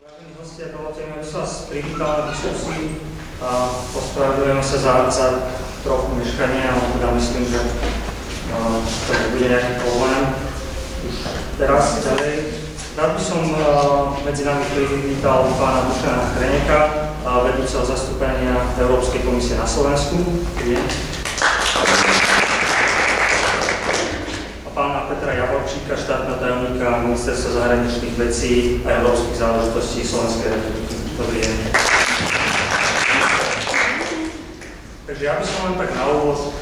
Vážení hostia, dovolte mi, aby som vás privítal na diskusii a ospravedlňujem sa za trochu meškanie, ale teda myslím, že to nebude nejaký problém. Už teraz ďalej. Rád by som medzi nami privítal pána Dušana Hreneka, vedúceho zastúpenia Európskej komisie na Slovensku. A pána Petra Javorčíka, štátneho tajomníka Ministerstva zahraničných vecí a európskych záležitostí Slovenskej republiky. Dobrý deň. Takže ja by som len tak na úvod.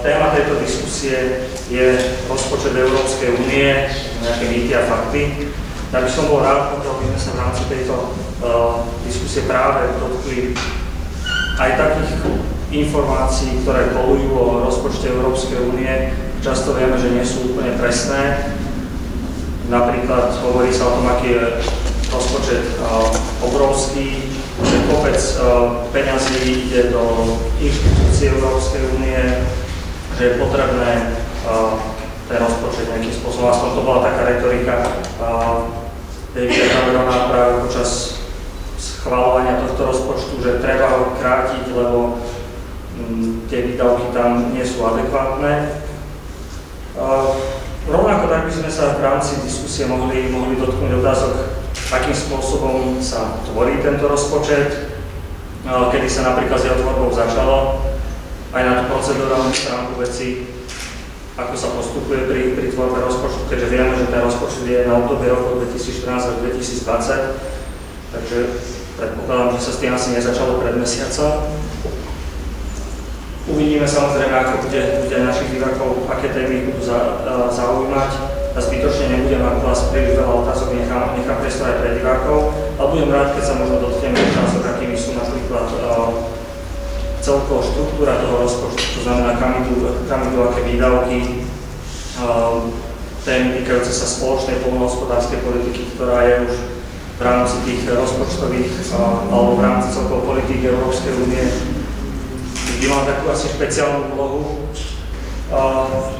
Téma tejto diskusie je rozpočet Európskej únie, nejaké mýty a fakty. Ja by som bol rád, pokiaľ by sme sa v rámci tejto diskusie práve dotkli aj takých informácií, ktoré kolujú o rozpočte Európskej únie. Často vieme, že nie sú úplne presné. Napríklad hovorí sa o tom, aký je rozpočet obrovský, že kopec peňazí ide do inštitúcií Európskej únie, že je potrebné ten rozpočet nejakým spôsobom, aspoň to bola taká retorika Davida Camerona práve počas schvaľovania tohto rozpočtu, že treba ho krátiť, lebo tie výdavky tam nie sú adekvátne. Rovnako tak by sme sa v rámci diskusie mohli dotknúť otázok, akým spôsobom sa tvorí tento rozpočet, kedy sa napríklad s jeho tvorbou začalo, aj na tú procedurálnu stránku veci, ako sa postupuje pri tvorbe rozpočtu, keďže vieme, že ten rozpočet je na obdobie rokov 2014 až 2020, takže predpokladám, že sa s tým asi nezačalo pred mesiacom. Uvidíme samozrejme, ako bude našich divákov, aké témy budú zaujímať. A zbytočne nebudem klásť príliš veľa otázok, nechám priestor aj pre divákov, ale budem rád, keď sa možno dotkneme otázok, akými sú napríklad celková štruktúra toho rozpočtu, to znamená, kam idú aké výdavky, témy týkajúce sa spoločnej poľnohospodárskej politiky, ktorá je už v rámci tých rozpočtových alebo v rámci celkovej politiky Európskej únie, kde má takú asi špeciálnu úlohu.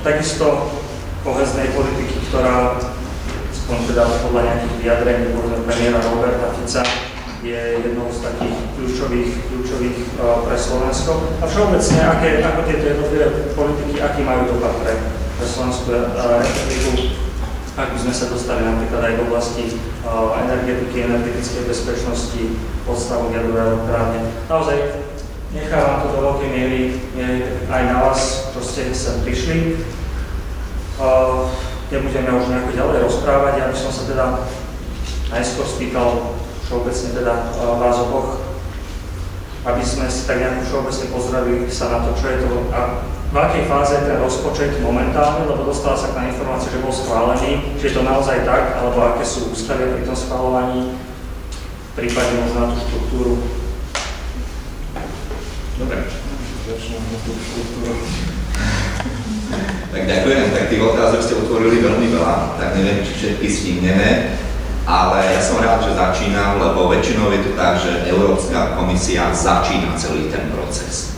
Takisto koheznej politiky, ktorá, aspoň teda podľa nejakých vyjadrení premiéra Roberta Fica, je jednou z takých kľúčových pre Slovensko. A všeobecne, ako tieto jednotlivé politiky, aký majú dopad pre Slovenskú republiku, ak by sme sa dostali napríklad aj do oblasti energetiky, energetickej bezpečnosti, odstavu jadrovej elektrárne. Naozaj nechávam to do veľkej miery aj na vás, čo ste sem prišli. Nebudeme už nejako ďalej rozprávať, ja by som sa teda najskôr spýtal všeobecne teda vás oboch, aby sme si tak nejako všeobecne pozreli sa na to, čo je to a v akej fáze je ten rozpočet momentálne, lebo dostala sa k informácie, že bol schválený, že je to naozaj tak, alebo aké sú ústavy pri tom schváľovaní, prípadne možno na tú štruktúru. Dobre. Začneme na tú štruktúru. Tak ďakujem, tak tých otázok ste otvorili veľmi veľa, tak neviem, či všetky stihneme, ale ja som rád, že začínam, lebo väčšinou je to tak, že Európska komisia začína celý ten proces.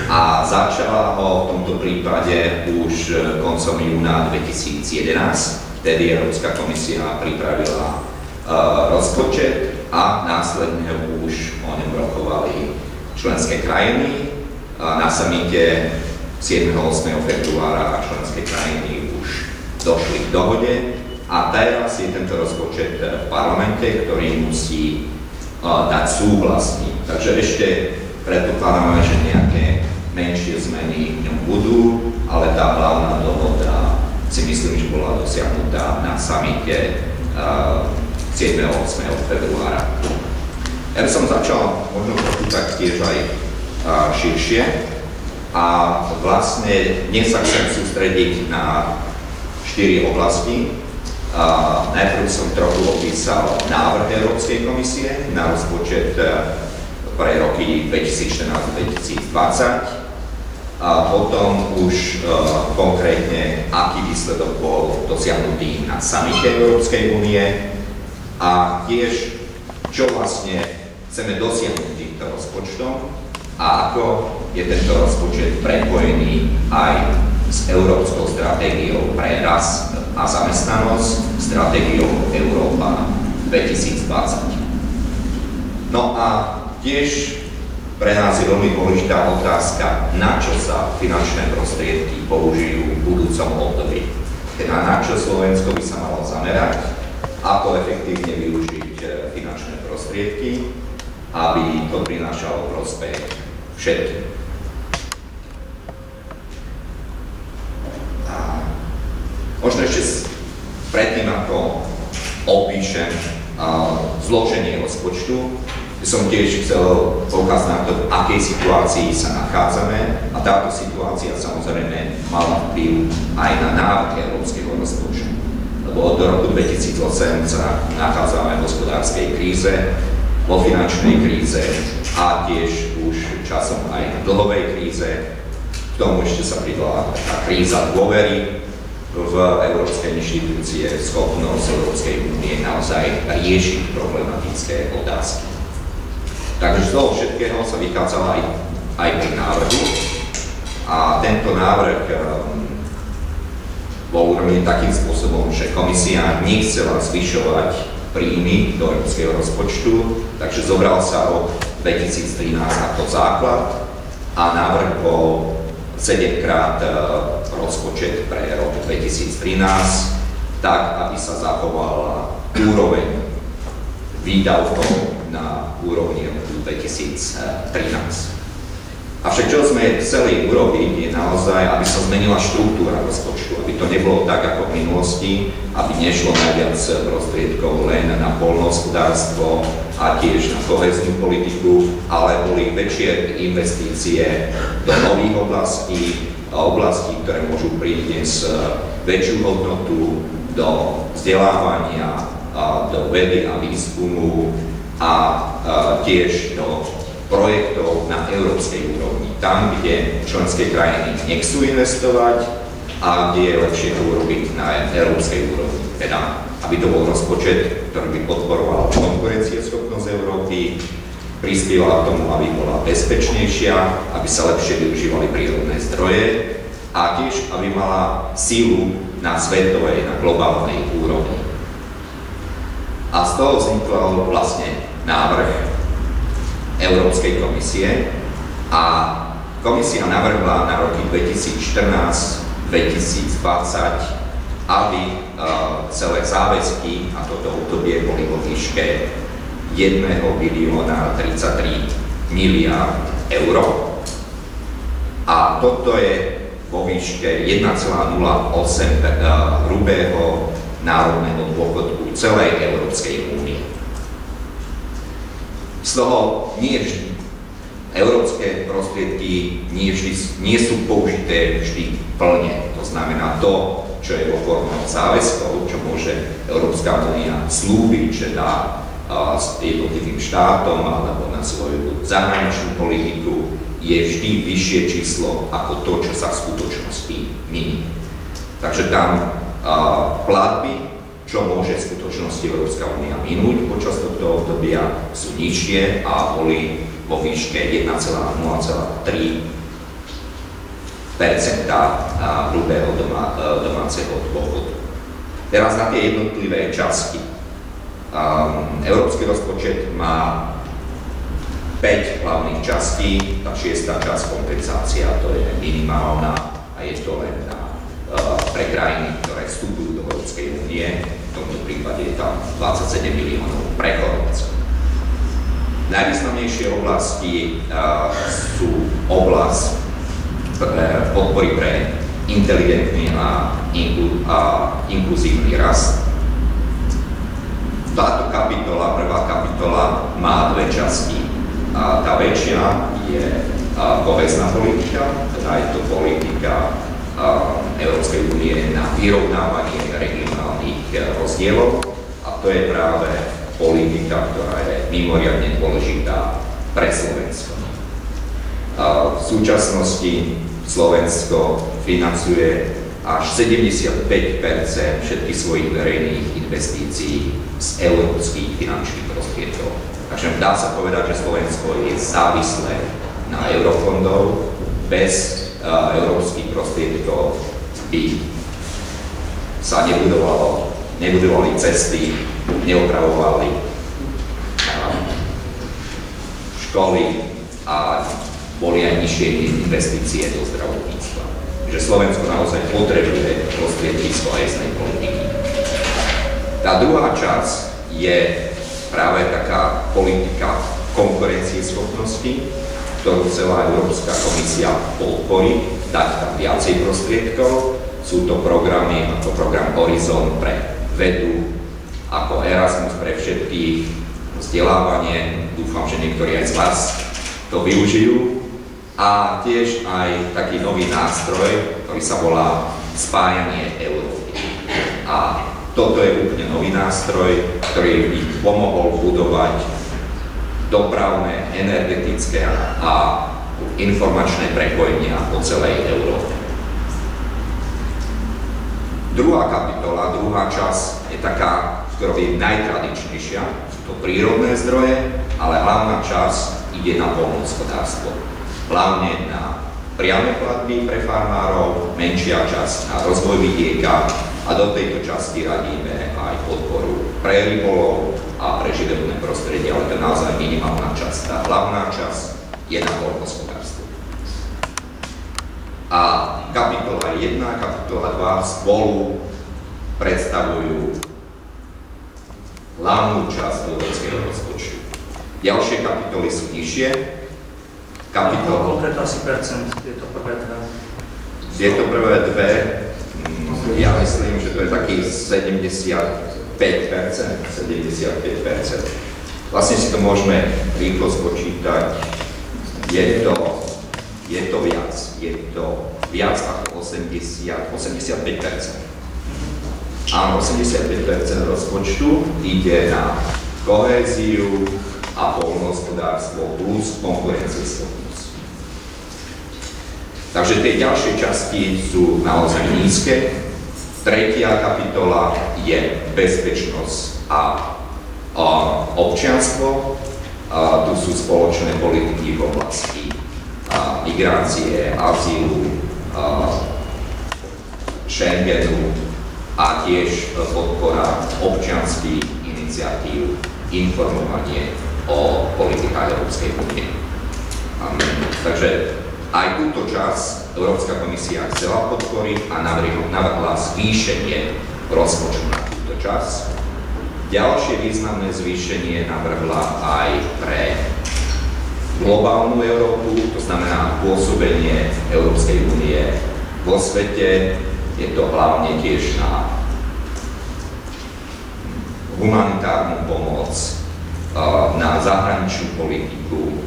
A začala ho v tomto prípade už koncom júna 2011, vtedy Európska komisia pripravila rozpočet a následne už o ňom rokovali členské krajiny. Na samite 7. 8. februára členské krajiny už došli k dohode a teraz je tento rozpočet v parlamente, ktorý musí dať súhlas s ním. Takže ešte predpokladáme, že nejaké menšie zmeny v ňom budú, ale tá hlavná dohoda si myslím, že bola dosiahnutá na samite 7. 8. februára. Ja by som začal možno tak tiež aj širšie. A vlastne dnes sa chcem sústrediť na 4 oblasti. Najprv som trochu opísal návrh Európskej komisie na rozpočet pre roky 2014-2020. A potom už konkrétne, aký výsledok bol dosiahnutý na samite Európskej únie a tiež, čo vlastne chceme dosiahnuť týmto rozpočtom a ako je tento rozpočet prepojený aj s európskou stratégiou pre rast a zamestnanosť, stratégiou Európa 2020. No a tiež pre nás je veľmi dôležitá otázka, na čo sa finančné prostriedky použijú v budúcom období. Teda na čo Slovensko by sa malo zamerať, ako efektívne využiť finančné prostriedky, aby to prinášalo prospech všetkým. Možno ešte predtým, ako opíšem zloženie rozpočtu, som tiež chcel poukázať na to, v akej situácii sa nachádzame, a táto situácia samozrejme mala vplyv aj na návrh európskeho rozpočtu. Lebo od roku 2008 sa nachádzame v hospodárskej kríze, vo finančnej kríze a tiež už časom aj v dlhovej kríze. K tomu ešte sa pridala taká kríza dôvery v európske inštitúcie, schopnosť Európskej únie naozaj riešiť problematické otázky. Takže z toho všetkého sa vychádzala aj pri návrhu a tento návrh bol urobený takým spôsobom, že komisia nechcela zvyšovať príjmy do európskeho rozpočtu, takže zobral sa rok 2013 ako základ a návrh bol 7-krát rozpočet pre rok 2013, tak aby sa zachovala úroveň výdavkov na úrovni roku 2013. Avšak čo sme chceli urobiť je naozaj, aby sa zmenila štruktúra rozpočtu, aby to nebolo tak ako v minulosti, aby nešlo najviac prostriedkov len na poľnohospodárstvo a tiež na kohéznu politiku, ale boli väčšie investície do nových oblastí, ktoré môžu priniesť väčšiu hodnotu do vzdelávania, do vedy a výskumu a tiež do projektov na európskej úrovni. Tam, kde členské krajiny nechcú investovať a kde je lepšie to urobiť na európskej úrovni. Teda, aby to bol rozpočet, ktorý by podporoval konkurencieschopnosť Európy, prispieval k tomu, aby bola bezpečnejšia, aby sa lepšie využívali prírodné zdroje a tiež, aby mala sílu na svetovej, na globálnej úrovni. A z toho vznikol vlastne návrh Európskej komisie a komisia navrhla na roky 2014-2020, aby celé záväzky a toto obdobie boli vo výške 1 bilióna 33 miliárd eur. A toto je vo výške 1,08 hrubého národného dôchodku celej Európskej únie. Z toho nie vždy európske prostriedky nie sú použité vždy plne. To znamená to, čo je vo forme záväzkov, čo môže Európska únia slúbiť, že dá jednotlivým štátom alebo na svoju zahraničnú politiku, je vždy vyššie číslo ako to, čo sa v skutočnosti minie. Takže tam platby, čo môže v skutočnosti Európska únia minúť počas tohto obdobia, sú nižšie a boli vo výške 1,03% hrubého domáceho dôchodu. Teraz na tie jednotlivé časti. Európsky rozpočet má 5 hlavných častí. Tá 6. časť kompenzácia, to je minimálna a je to len pre krajiny, ktoré vstupujú do Európskej únie. V tomto prípade je tam 27 miliónov pre Chorvátsko. Najvýznamnejšie oblasti sú oblasť podpory pre inteligentný a inkluzívny rast. Táto kapitola, prvá kapitola, má dve časti. Tá väčšia je kohézna politika, teda je to politika Európskej únie na vyrovnávanie regionálnych rozdielov a to je práve politika, ktorá je mimoriadne dôležitá pre Slovensko. V súčasnosti Slovensko financuje až 75% všetkých svojich verejných investícií z európskych finančných prostriedkov. Takže dá sa povedať, že Slovensko je závislé na eurofondov. Bez európskych prostriedkov by sa nebudovali cesty neopravovali školy a boli aj nižšie investície do zdravotníctva. Že Slovensko naozaj potrebuje prostriedky z koheznej politiky. Tá druhá časť je práve taká politika konkurencieschopnosti, ktorú celá Európska komisia podporí, dať tam viacej prostriedkov. Sú to programy ako program Horizon pre vedu, ako Erasmus pre všetkých, vzdelávanie, dúfam, že niektorí aj z vás to využijú. A tiež aj taký nový nástroj, ktorý sa volá Spájanie Európy. A toto je úplne nový nástroj, ktorý by pomohol budovať dopravné, energetické a informačné prepojenia po celej Európe. Druhá kapitola, druhá časť je taká, ktorá je najtradičnejšia. Sú to prírodné zdroje, ale hlavná časť ide na poľnohospodárstvo. Hlavne na priame platby pre farmárov, menšia časť na rozvoj vidieka a do tejto časti radíme aj podporu pre rybolov a pre životné prostredie, ale to je naozaj minimálna časť. Tá hlavná časť je na poľnohospodárstvo. A kapitola 1 a kapitola 2 spolu predstavujú hlavnú časť európskeho rozpočtu. Ďalšie kapitoly sú nižšie. Koľko asi percent tieto prvé dve? Tieto prvé dve, ja myslím, že to je taký 75%. Vlastne si to môžeme rýchlo spočítať. Je to viac ako 85%. Áno, 85% rozpočtu ide na kohéziu a poľnohospodárstvo plus konkurencieschopnosť. Takže tie ďalšie časti sú naozaj nízke. Tretia kapitola je bezpečnosť a občianstvo. Tu sú spoločné politiky v oblasti migrácie, azylu, Schengenu a tiež podpora občianskych iniciatív, informovanie o politikách Európskej únie. Takže aj túto časť Európska komisia chcela podporiť a navrhla zvýšenie rozpočtu na túto časť. Ďalšie významné zvýšenie navrhla aj pre globálnu Európu, to znamená pôsobenie Európskej únie vo svete. Je to hlavne tiež na humanitárnu pomoc, na zahraničnú politiku,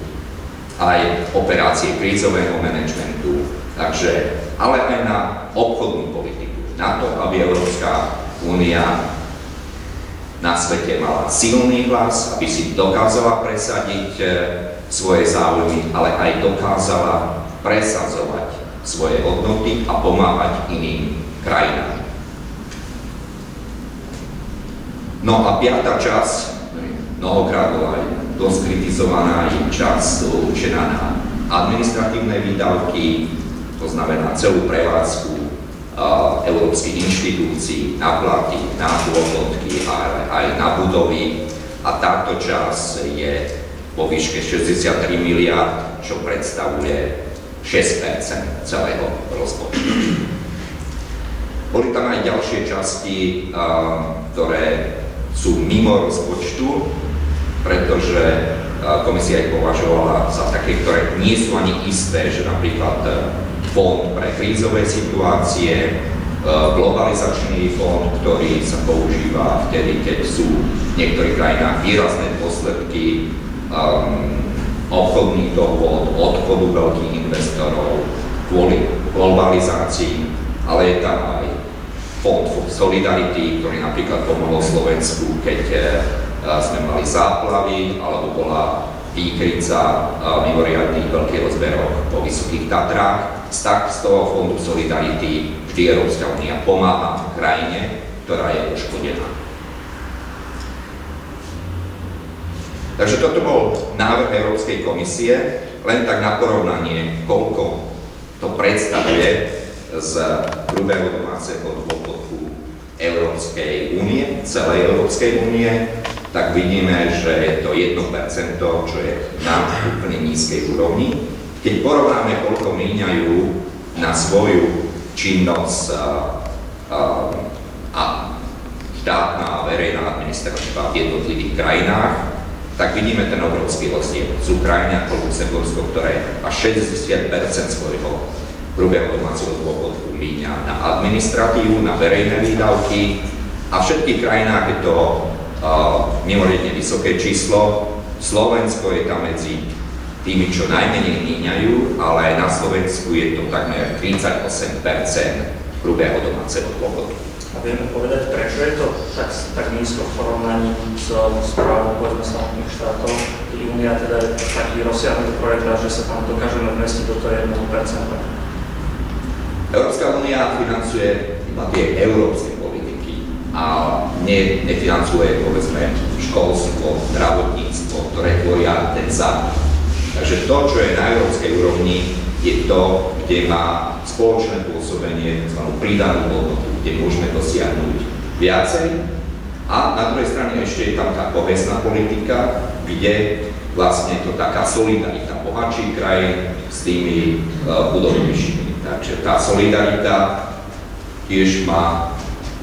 aj operácie krízového manažmentu, ale aj na obchodnú politiku. Na to, aby Európska únia na svete mala silný hlas, aby si dokázala presadiť svoje záujmy, ale aj dokázala presadzovať svoje hodnoty a pomáhať iným krajinám. No a piata časť, mnohokrát bola aj dosť kritizovaná, je časť určená na administratívne výdavky, to znamená celú prevádzku európskych inštitúcií, na platy, na dôchodky, ale aj na budovy. A táto časť je vo výške 63 miliárd, čo predstavuje 6% celého rozpočtu. Boli tam aj ďalšie časti, ktoré sú mimo rozpočtu, pretože komisia ich považovala za také, ktoré nie sú ani isté, že napríklad fond pre krízové situácie, globalizačný fond, ktorý sa používa vtedy, keď sú v niektorých krajinách výrazné dôsledky obchodných dohôd, odchodu veľkých investorov kvôli globalizácii, ale je tam aj fond Solidarity, ktorý napríklad pomohol Slovensku, keď sme mali záplavy, alebo bola výkryca mimoriadnych veľkých rozmerov po Vysokých Tatrách. Z toho fondu Solidarity vždy Európska únia pomáha krajine, ktorá je poškodená. Takže toto bol návrh Európskej komisie, len tak na porovnanie, koľko to predstavuje z hrubého domáceho dôchodku Európskej únie, celej Európskej únie, tak vidíme, že je to 1%, čo je na úplne nízkej úrovni. Keď porovnáme, koľko míňajú na svoju činnosť a štátna a verejná administratíva v jednotlivých krajinách, tak vidíme ten obrovský rozdiel. Sú krajiny ako Luxembursko, ktoré až 60% svojho hrubého domáceho dôchodku míňa na administratívu, na verejné výdavky a v všetkých krajinách je to mimoriadne vysoké číslo. Slovensko je tam medzi tými, čo najmenej míňajú, ale aj na Slovensku je to takmer 38% hrubého domáceho dôchodku. A vieme povedať, prečo je to tak nízko v porovnaní s správou povedzme samotných štátov? Únia teda je taký rozsiahlý projekt, že sa tam dokážeme vmestiť do toho 1%. Európska únia financuje iba tie európske politiky a nefinancuje povedzme školstvo, zdravotníctvo, ktoré tvoria ten základ. Takže to, čo je na európskej úrovni, je to, kde má spoločné pôsobenie, tzv. Pridanú hodnotu, kde môžeme dosiahnuť viacej. A na druhej strane ešte je tam tá kohezná politika, kde vlastne to taká solidarita bohatších krajín s tými chudobnejšími. Takže tá solidarita tiež má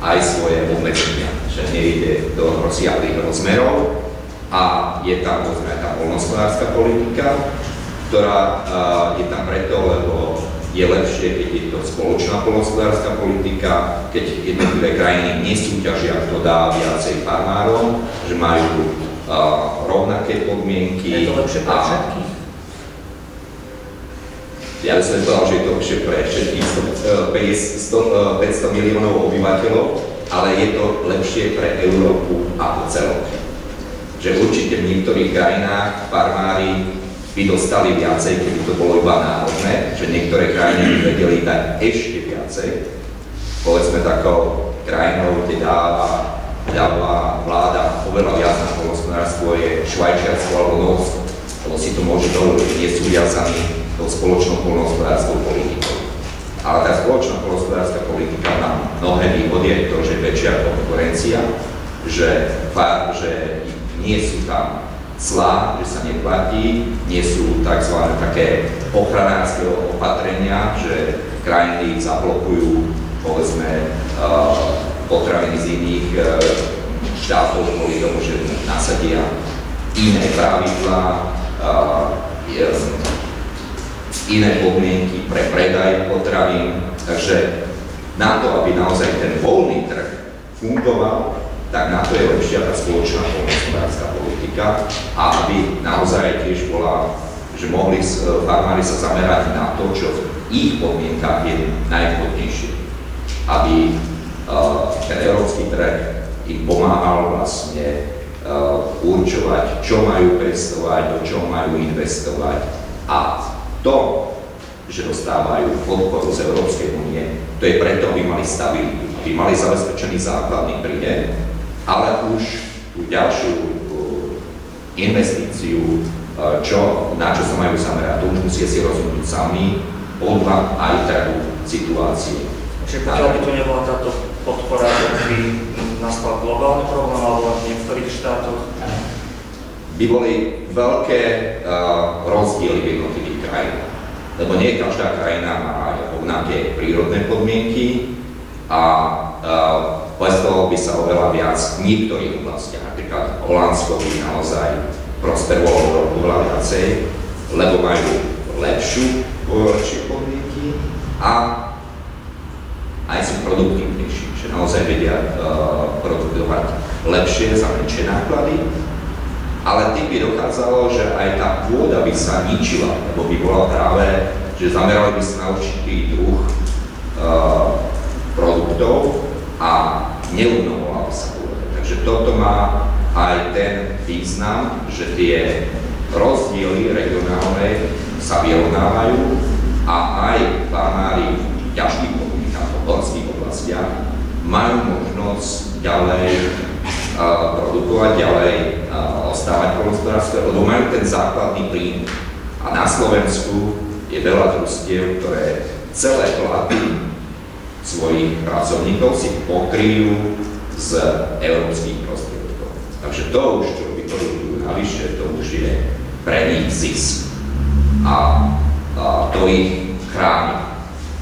aj svoje obmedzenia, že nejde do rozsiahlých rozmerov a je tam povedzme tá poľnohospodárska politika, ktorá je tam preto, lebo je lepšie, keď je to spoločná poľnohospodárska politika, keď jednotlivé krajiny nesúťažia, kto dá viacej farmárom, že majú rovnaké podmienky. Je to lepšie pre všetkých? Ja by som povedal, že je to lepšie pre všetkých 500 miliónov obyvateľov, ale je to lepšie pre Európu ako celok. Že určite v niektorých krajinách farmári by dostali viacej, keby to bolo iba národné, že niektoré krajiny by vedeli dať ešte viacej. Povedzme takou krajinou, kde dáva vláda oveľa viac na poľnohospodárstvo je Švajčiarsko alebo Norsko, lebo si to môže dovoliť, nie sú viazaní tou spoločnou poľnohospodárskou politikou. Ale tá spoločná poľnohospodárska politika má mnohé výhody, je to, že je väčšia konkurencia, že nie sú tam clá, že sa neplatí, nie sú tzv. Také ochranárske opatrenia, že krajiny zablokujú povedzme potraviny z iných štátov kvôli tomu, že nasadia iné pravidlá, iné podmienky pre predaj potravín. Takže na to, aby naozaj ten voľný trh fungoval, tak na to je lepšia tá spoločná poľnohospodárska politika a aby naozaj tiež bola, že mohli farmári sa zamerať na to, čo v ich podmienkach je najvhodnejšie. Aby ten európsky trh im pomáhal vlastne určovať, čo majú pestovať, do čoho majú investovať a to, že dostávajú podporu z Európskej únie, to je preto, aby mali stabilitu, aby mali zabezpečený základný príjem, ale už tú ďalšiu investíciu, na čo sa majú zamerať, to už musia si rozhodnúť sami podľa aj trhu situácie. Čiže pokiaľ by tu nebola táto podpora, by nastal globálny problém alebo v niektorých štátoch? By boli veľké rozdiely v jednotlivých krajinách. Lebo nie každá krajina má rovnaké prírodné podmienky a pestovalo by sa oveľa viac v niektorých oblastiach. Napríklad Holandsko by naozaj prosperovalo oveľa viacej, lebo majú lepšie podmienky a aj sú produktívnejší, že naozaj vedia produkovať lepšie za menšie náklady. Ale tým by dokázalo, že aj tá pôda by sa ničila, lebo by bola práve, že zamerali by sa na určitý druh produktov a neobnovovala by sa pôda. Takže toto má aj ten význam, že tie rozdiely regionálne sa vyrovnávajú a aj farmári v ťažkých podmienkach, v horských oblastiach majú možnosť ďalej produkovať, ďalej ostávať poľnohospodárstve, lebo majú ten základný príjem. A na Slovensku je veľa družstiev, ktoré celé platy svojich pracovníkov si pokryjú z európskych prostriedkov. Takže to už, čo vyprodukujú navyše, to už je pre nich zisk. A to ich chráni.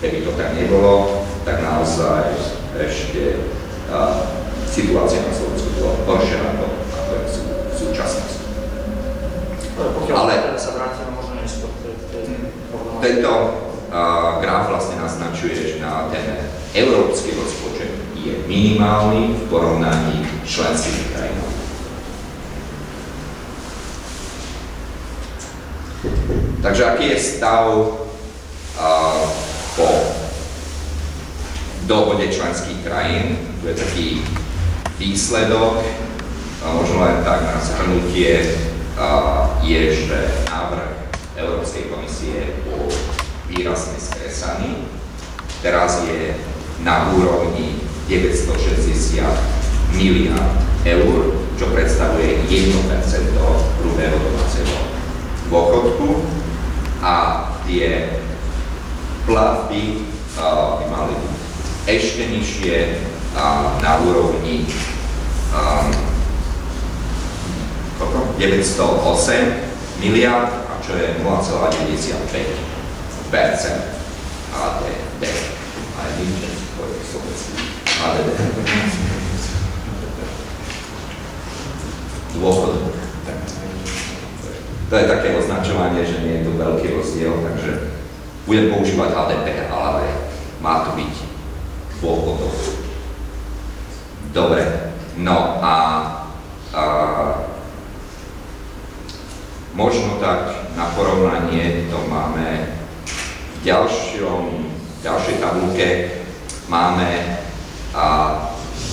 Keby to tak nebolo, tak naozaj ešte situácia na Slovensku bola horšia ako je v súčasnosti. Ale sa vrátime možno neskôr k tej tento graf vlastne naznačuje, že na ten európsky rozpočet je minimálny v porovnaní členských krajín. Takže aký je stav po dohode členských krajín? Tu je taký výsledok, možno len tak na zhrnutie, je, že návrh Európskej komisie bol výrazne skresaný. Teraz je na úrovni 960 miliárd eur, čo predstavuje 1% hrubého domáceho dôchodku, a tie platby by mali byť ešte nižšie na úrovni 908 miliárd, a čo je 0,95% HDP. Aj niečo, to je slovenský HDP. Dôchodok. To je také označovanie, že nie je to veľký rozdiel, takže budem používať HDP, ale má to byť dôchodok. Dobre, no a možno tak na porovnanie to máme v ďalšej tabulke máme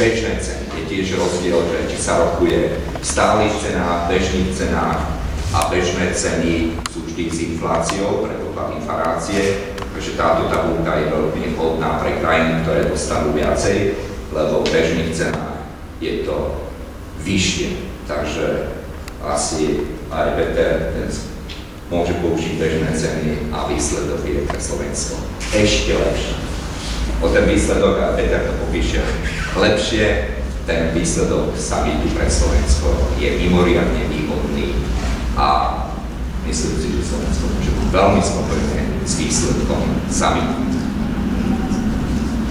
bežné ceny. Je tiež rozdiel, že či sa rokuje v stálych cenách, bežných cenách, a bežné ceny sú vždy s infláciou, predpoklad inflácie, takže táto tabulka je veľmi vhodná pre krajiny, ktoré dostanú viacej, lebo v bežných cenách je to vyššie. Takže asi aj Peter môže použiť bežné ceny a výsledok je pre Slovensko ešte lepší. O ten výsledok, a Peter to popíše lepšie, ten výsledok samitu pre Slovensko je mimoriadne výhodný a myslím si, že Slovensko môže byť veľmi spokojné s výsledkom samitu.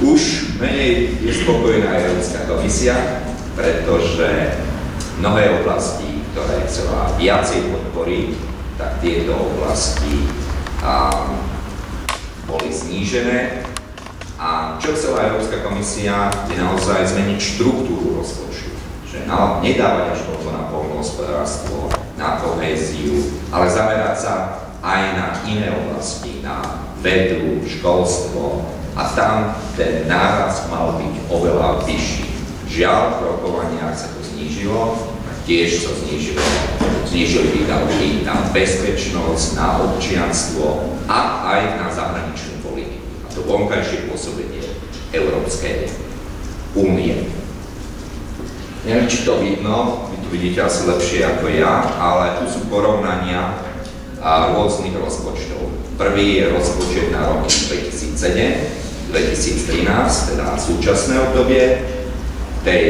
Už menej je spokojná Európska komisia, pretože mnohé oblasti, ktoré chcela viacej podporiť, tak tieto oblasti boli znížené. A čo chcela Európska komisia, je naozaj zmeniť štruktúru rozpočtu. Že nedávať až toľko na poľnohospodárstvo, na kohéziu, ale zamerať sa aj na iné oblasti, na vedu, školstvo, a tam ten nárast mal byť oveľa vyšší. Žiaľ, v rokovaniach sa to znížilo, tiež sa znížili výdavky na bezpečnosť, na občianstvo a aj na zahraničnú politiku. A to vonkajšie pôsobenie Európskej únie. Neviem, či to vidno, vy tu vidíte asi lepšie ako ja, ale tu sú porovnania rôznych rozpočtov. Prvý je rozpočet na roky 2007-2013, teda súčasné obdobie. V tej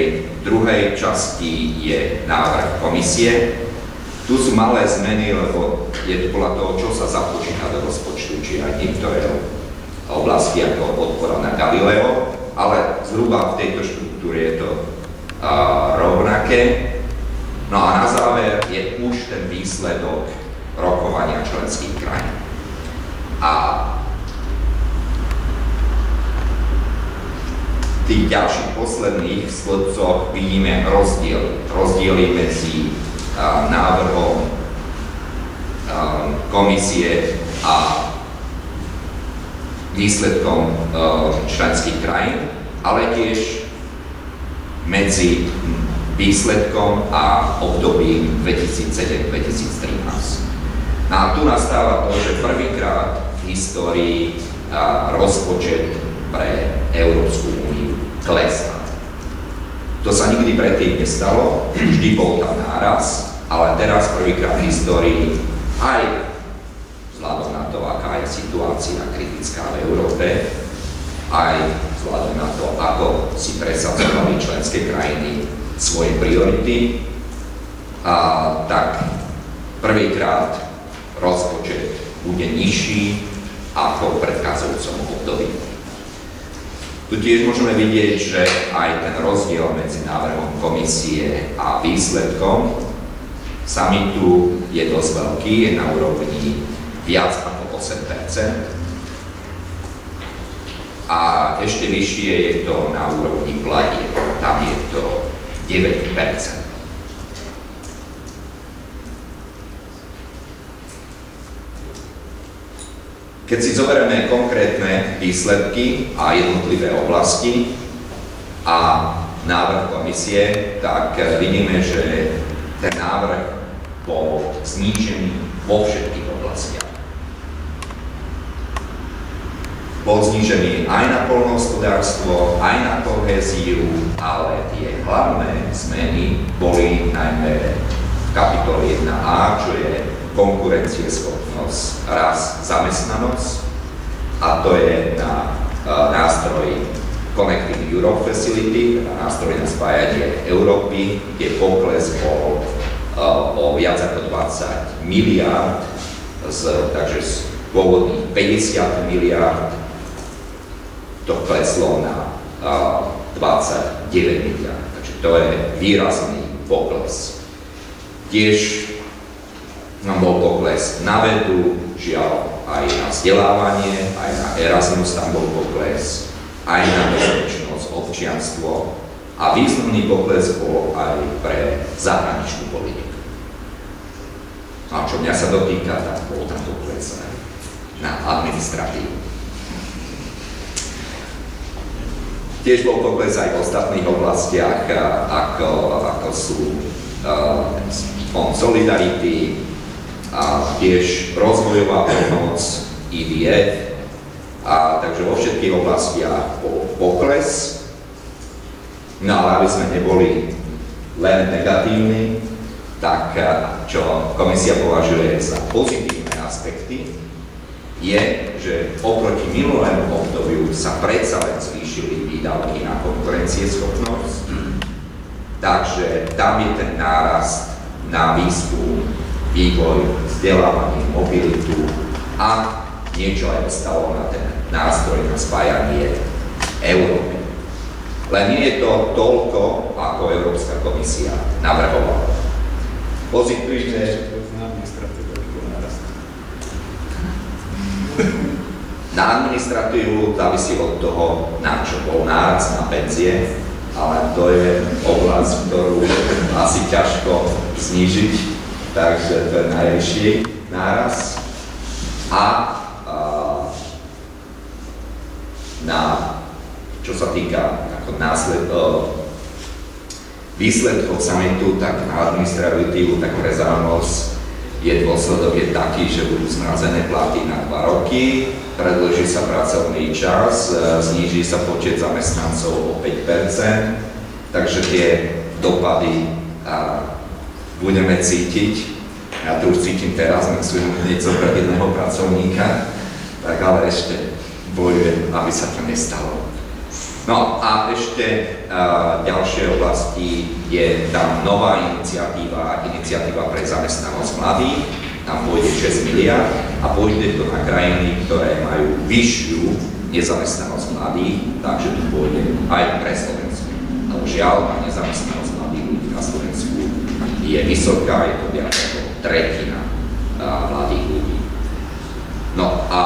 druhej časti je návrh komisie. Tu sú malé zmeny, lebo je to podľa toho, čo sa započíta do rozpočtu, či aj niektoré oblasti ako podpora na Galileo, ale zhruba v tejto štruktúre je to rovnaké. No a na záver je už ten výsledok rokovania členských krajín. A v tých ďalších posledných sledcoch vidíme rozdiely medzi návrhom komisie a výsledkom členských krajín, ale tiež medzi výsledkom a obdobím 2007-2013. A tu nastáva to, že prvýkrát v histórii rozpočet pre Európsku úniu klesá. To sa nikdy predtým nestalo, vždy bol tam náraz, ale teraz prvýkrát v histórii, aj vzhľadom na to, aká je situácia kritická v Európe, aj vzhľadom na to, ako si presadzovali členské krajiny svoje priority. Tak prvýkrát rozpočet bude nižší ako v predchádzajúcom období. Tu tiež môžeme vidieť, že aj ten rozdiel medzi návrhom komisie a výsledkom summitu je dosť veľký, je na úrovni viac ako 8%. A ešte vyššie je to na úrovni platieb, tam je to 9%. Keď si zoberieme konkrétne výsledky a jednotlivé oblasti a návrh komisie, tak vidíme, že ten návrh bol znížený vo všetkých oblastiach. Bol znížený aj na poľnohospodárstvo, aj na kohéziu, ale tie hlavné zmeny boli najmä v kapitole 1a, čo je konkurencieschopnosť, rast, zamestnanosť, a to je na nástroj Connecting Europe Facility, teda nástroj na spájanie Európy, kde pokles bol o viac ako 20 miliárd, takže z pôvodných 50 miliárd to kleslo na 29 miliárd, takže to je výrazný pokles. Tiež nám bol pokles na vedu, žiaľ aj na vzdelávanie, aj na Erasmus tam bol pokles, aj na bezpečnosť, občianstvo, a významný pokles bol aj pre zahraničnú politiku. A čo mňa sa dotýka, tak bol tam pokles aj na administratívu. Tiež bol pokles aj v ostatných oblastiach, ako sú Fond Solidarity, a tiež rozvojová pomoc, IDF, takže vo všetkých oblastiach bol pokles. No ale aby sme neboli len negatívni, tak čo komisia považuje za pozitívne aspekty, je, že oproti minulému obdobiu sa predsa len zvýšili výdavky na konkurencieschopnosť, takže tam je ten nárast na výskum, vývoj, vzdelávanie, mobilitu a niečo aj ostalo na ten nástroj na spájanie Európy. Len nie je to toľko, ako Európska komisia navrhovala. Pozitívne na administratívu závisí od toho, na čo bol náraz na penzie, ale to je oblasť, ktorú asi ťažko znížiť. Takže to je najvyšší náraz. Čo sa týka výsledkov summitu, tak na administratívu, tak pre zaujímavosť dôsledok je taký, že budú zmrazené platy na 2 roky, predĺží sa pracovný čas, zníži sa počet zamestnancov o 5%, takže tie dopady budeme cítiť. Ja to už cítim teraz, musím hneď zobrať jedného pracovníka, tak ale ešte bojujem, aby sa to nestalo. No a ešte ďalšie oblasti je tam nová iniciatíva pre zamestnanosť mladých, tam pôjde 6 miliárd a pôjde to na krajiny, ktoré majú vyššiu nezamestnanosť mladých, takže tu pôjde aj pre Slovensku. Ale žiaľ, nezamestnanosť mladých ľudí na Slovensku je vysoká, je to viac ako tretina mladých ľudí. No a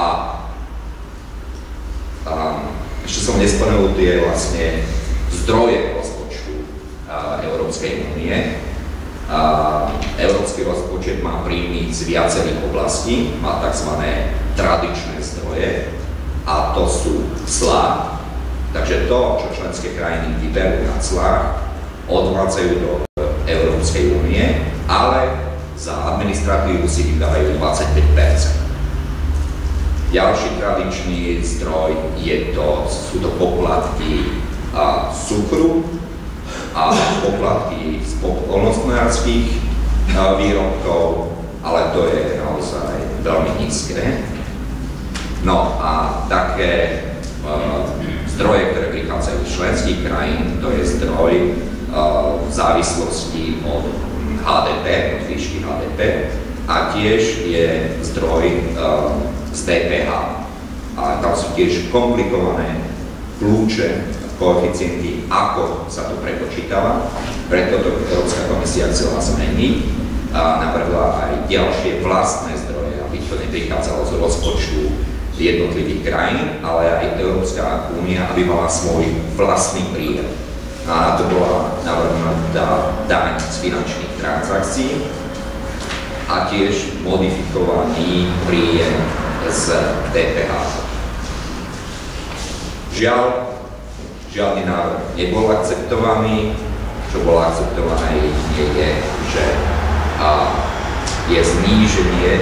ešte som nespomenul tie vlastne zdroje rozpočtu Európskej únie. Európsky rozpočet má príjmy z viacerých oblastí, má tzv. Tradičné zdroje a to sú clá. Takže to, čo členské krajiny vyberú na clách, odvádzajú do Európskej únie, ale za administratívu si vydávajú 25%. Ďalší tradičný zdroj sú to poplatky cukru a poplatky z poľnohospodárskych výrobkov, ale to je naozaj veľmi nízke. No a také zdroje, ktoré členských krajín, to je zdroj v závislosti od HDP, od výšky HDP, a tiež je zdroj z DPH. A tam sú tiež komplikované kľúče, koeficienty, ako sa to prepočítava. Preto to Európska komisia chcela zmeniť a navrhla aj ďalšie vlastné zdroje, aby to neprichádzalo z rozpočtu jednotlivých krajín, ale aj Európska únia, aby mala svoj vlastný príjem. A to bola navrhnutá daň z finančných transakcií a tiež modifikovaný príjem z DPH. Žiadny návrh nebol akceptovaný. Čo bolo akceptované je, že je zníženie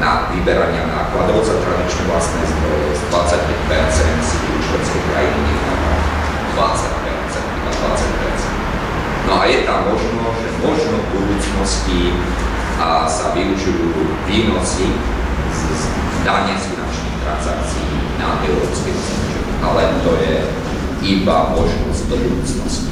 na vyberania nákladov za tradičné vlastné zdroje z 25% si členské krajiny necháva 20%, iba 20%. No a je tam možno, že možno v budúcnosti sa využijú výnosy z dane z finančných transakcií na európskej úrovni, ale to je iba možnosť do budúcnosti.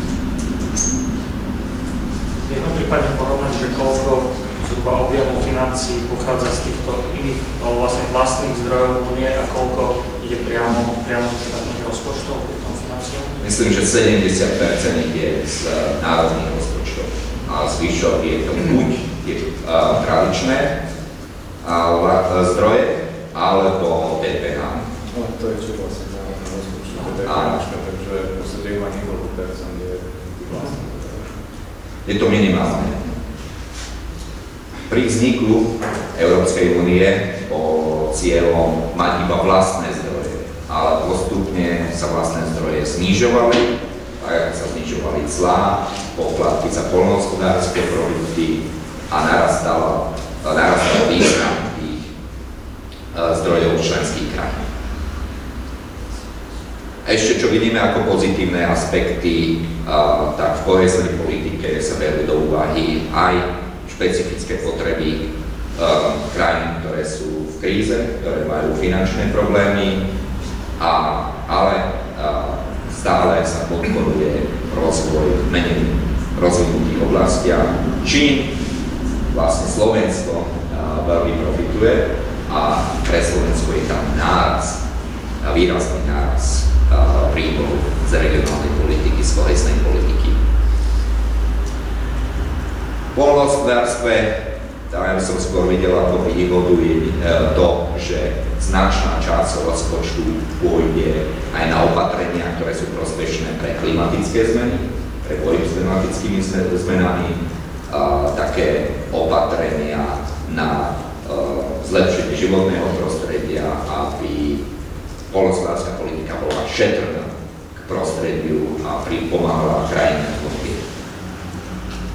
V jednom prípade porovnať, že koľko zhruba objemu financií pochádza z týchto iných vlastne vlastných zdrojov únie a koľko ide priamo z štátnych rozpočtov týchto financií? Myslím, že 70% ide z národných rozpočtov a zvyšok je to buď tradičné zdroje, alebo DPH. No to je čo vlastne národné rozpočty, to je tradičné, takže v podstate iba niekoľko percent je vlastne. Je to minimálne. Pri vzniku Európskej únie bol cieľom mať iba vlastné zdroje, ale postupne sa vlastné zdroje znižovali, tak sa znižovali clá, poplatky za poľnohospodárske produkty a narastal význam tých zdrojov členských krajín. Ešte čo vidíme ako pozitívne aspekty, tak v kohéznej politike sa berú do úvahy aj špecifické potreby krajín, ktoré sú v kríze, ktoré majú finančné problémy, ale stále sa podporuje rozvoj v menej rozvinutých oblastiach, čím vlastne Slovensko veľmi profituje a pre Slovensko je tam náraz, výrazný náraz príjmov z regionálnej politiky, z kohéznej politiky. V poľnohospodárstve, ja by som skôr videl ako výhodu to, že značná časť rozpočtu pôjde aj na opatrenia, ktoré sú prospešné pre klimatické zmeny, pre boj s klimatickými zmenami, také opatrenia na zlepšenie životného prostredia, aby poľnohospodárska politika bola šetrná k prostrediu a pomáhala krajine rozvoju.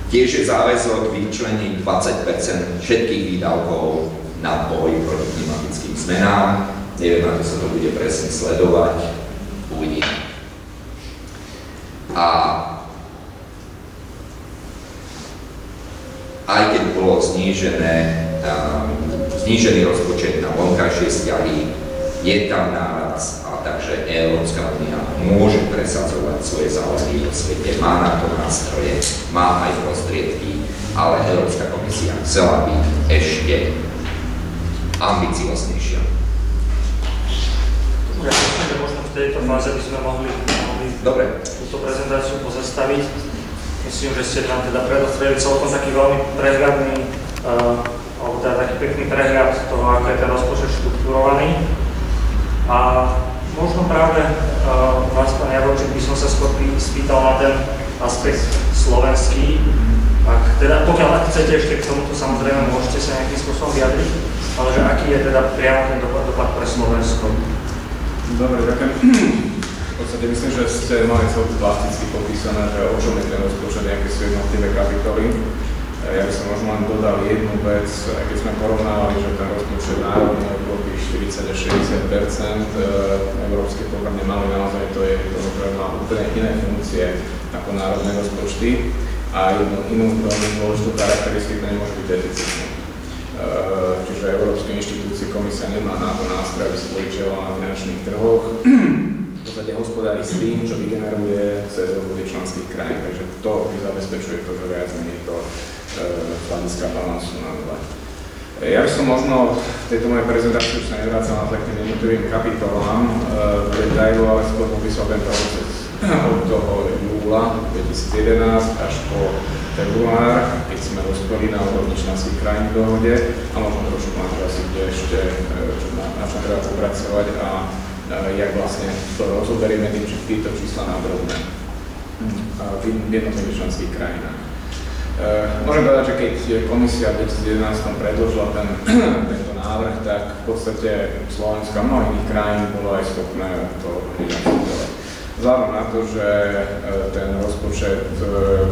Tiež je záväzok vyčleniť 20% všetkých výdavkov na boj proti klimatickým zmenám. Neviem, ako sa to bude presne sledovať. Uvidíme. A aj keď bolo znížený rozpočet na vonkajšie vzťahy, je tam náraz, a takže Európska únia môže presadzovať svoje záujmy vo svete, má na to nástroje, má aj prostriedky, ale Európska komisia chcela byť ešte ambicioznejšia. Ja myslím, že možno v tejto fáze by sme mohli túto prezentáciu pozastaviť. Myslím, že ste nám teda predostreli celkom taký veľmi prehľadný, alebo teda taký pekný prehľad toho, ako je ten rozpočet štruktúrovaný. A možno práve vás, pán Javorčík, by som sa skôr spýtal na ten aspekt slovenský. Pokiaľ chcete ešte k tomuto, samozrejme môžete sa nejakým spôsobom vyjadriť, ale že aký je teda priamo ten dopad pre Slovensko? Dobre, ďakujem. V podstate myslím, že ste mali celkom plasticky popísané, že o čom je ten rozpočet, aké sú jednotlivé kapitoly. Ja by som možno len dodal jednu vec, keď sme porovnávali, že ten rozpočet národný je okolo 40 až 60%, európske programy mali naozaj to má úplne iné funkcie ako národné rozpočty a jednu inú veľmi dôležitú charakteristiku nemôže byť deficitný. Čiže európske inštitúcie, komisia nemá na to nástroj, aby sa poličila na finančných trhoch. V podstate hospodári s tým, čo vygeneruje cez obvody členských krajín. Takže to zabezpečuje to, že viac menej to z hľadiska balansu na nule. Ja by som možno v tejto mojej prezentácii už sa nevracal na tým jednotlivým kapitolám v detailu, ale skôr popísal ten proces od toho júla 2011 až po február, keď sme dospeli na úrovni členských krajín v dohode a možno trošku asi kde ešte na čom treba popracovať a jak vlastne to rozoberieme tým, že títo čísla nadrobné v jednotlivých členských krajinách. Môžem povedať, že keď komisia v 2011 predložila tento návrh, tak v podstate Slovensko a mnoho iných krajín bolo aj schopné to realizovať. Vzhľadom na to, že ten rozpočet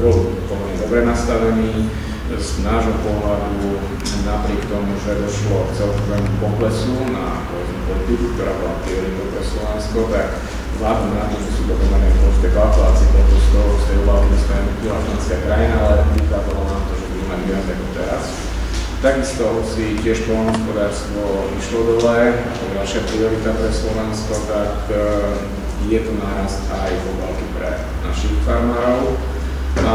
bol pomerne dobre nastavený, z nášho pohľadu napriek tomu, že došlo k celkovému poklesu na politiku, ktorá bola prioritou pre Slovensko, tak vzhľadom na to, že sú to pomerne dôležité kalkulácie, z tej obálky sme byla členská krajina, ale vychádzalo nám to, že budeme mať viac ako teraz. Takisto, hoci tiež poľnohospodárstvo išlo dole, ako ďalšia priorita pre Slovensko, tak je to nárast aj v obálky pre našich farmárov. A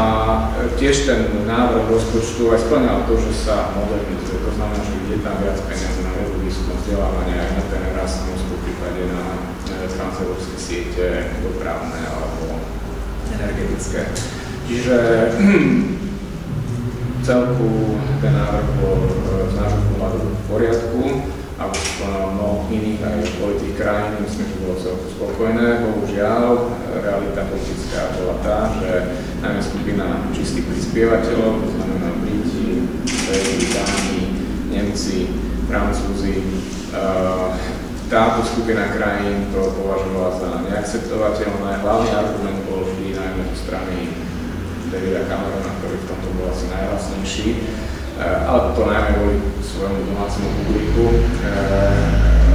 tiež ten návrh rozpočtu aj spĺňal to, že sa modernizuje. To znamená, že ide tam viac peniazy na vedu, výskum, vzdelávanie, aj na ten Erasmus, po prípade na transeurópske siete, dopravné alebo energetické. Čiže celku ten návrh bol z nášho pohľadu v poriadku a už mnoho iných aj politik krajín, myslím, že bolo celku spokojné. Bohužiaľ, realita politická bola tá, že najmä skupina čistých prispievateľov, to znamená Briti, Švédi, Dáni, Nemci, Francúzi, táto skupina krajín to považovala za neakceptovateľné. Hlavný argument bol vždy najmä zo strany Davida Camerona, ktorý v tomto bol asi najhlasnejší, ale to najmä kvôli svojmu domácemu publiku.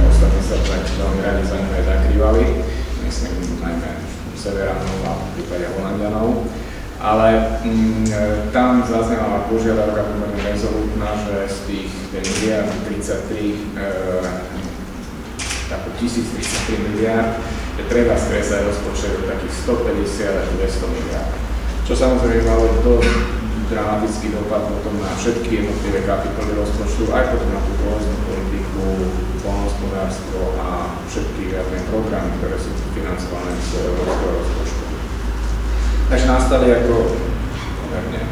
Ostatní sa tak veľmi radi za ňu aj zakrývali, myslím najmä Severanov a v prípade Holandianov. Ale tam zaznela požiadavka pomerne rezolutná, že z tých miliárd 1033 miliárd, že treba skresať rozpočet do takých 150 až 200 miliárd. Čo samozrejme malo dosť dramatický dopad potom na všetky jednotlivé kapitoly rozpočtu, aj potom na tú kohéznu politiku, poľnohospodárstvo a všetky viaceré programy, ktoré sú financované z európskeho rozpočtu. Takže nastali ako pomerne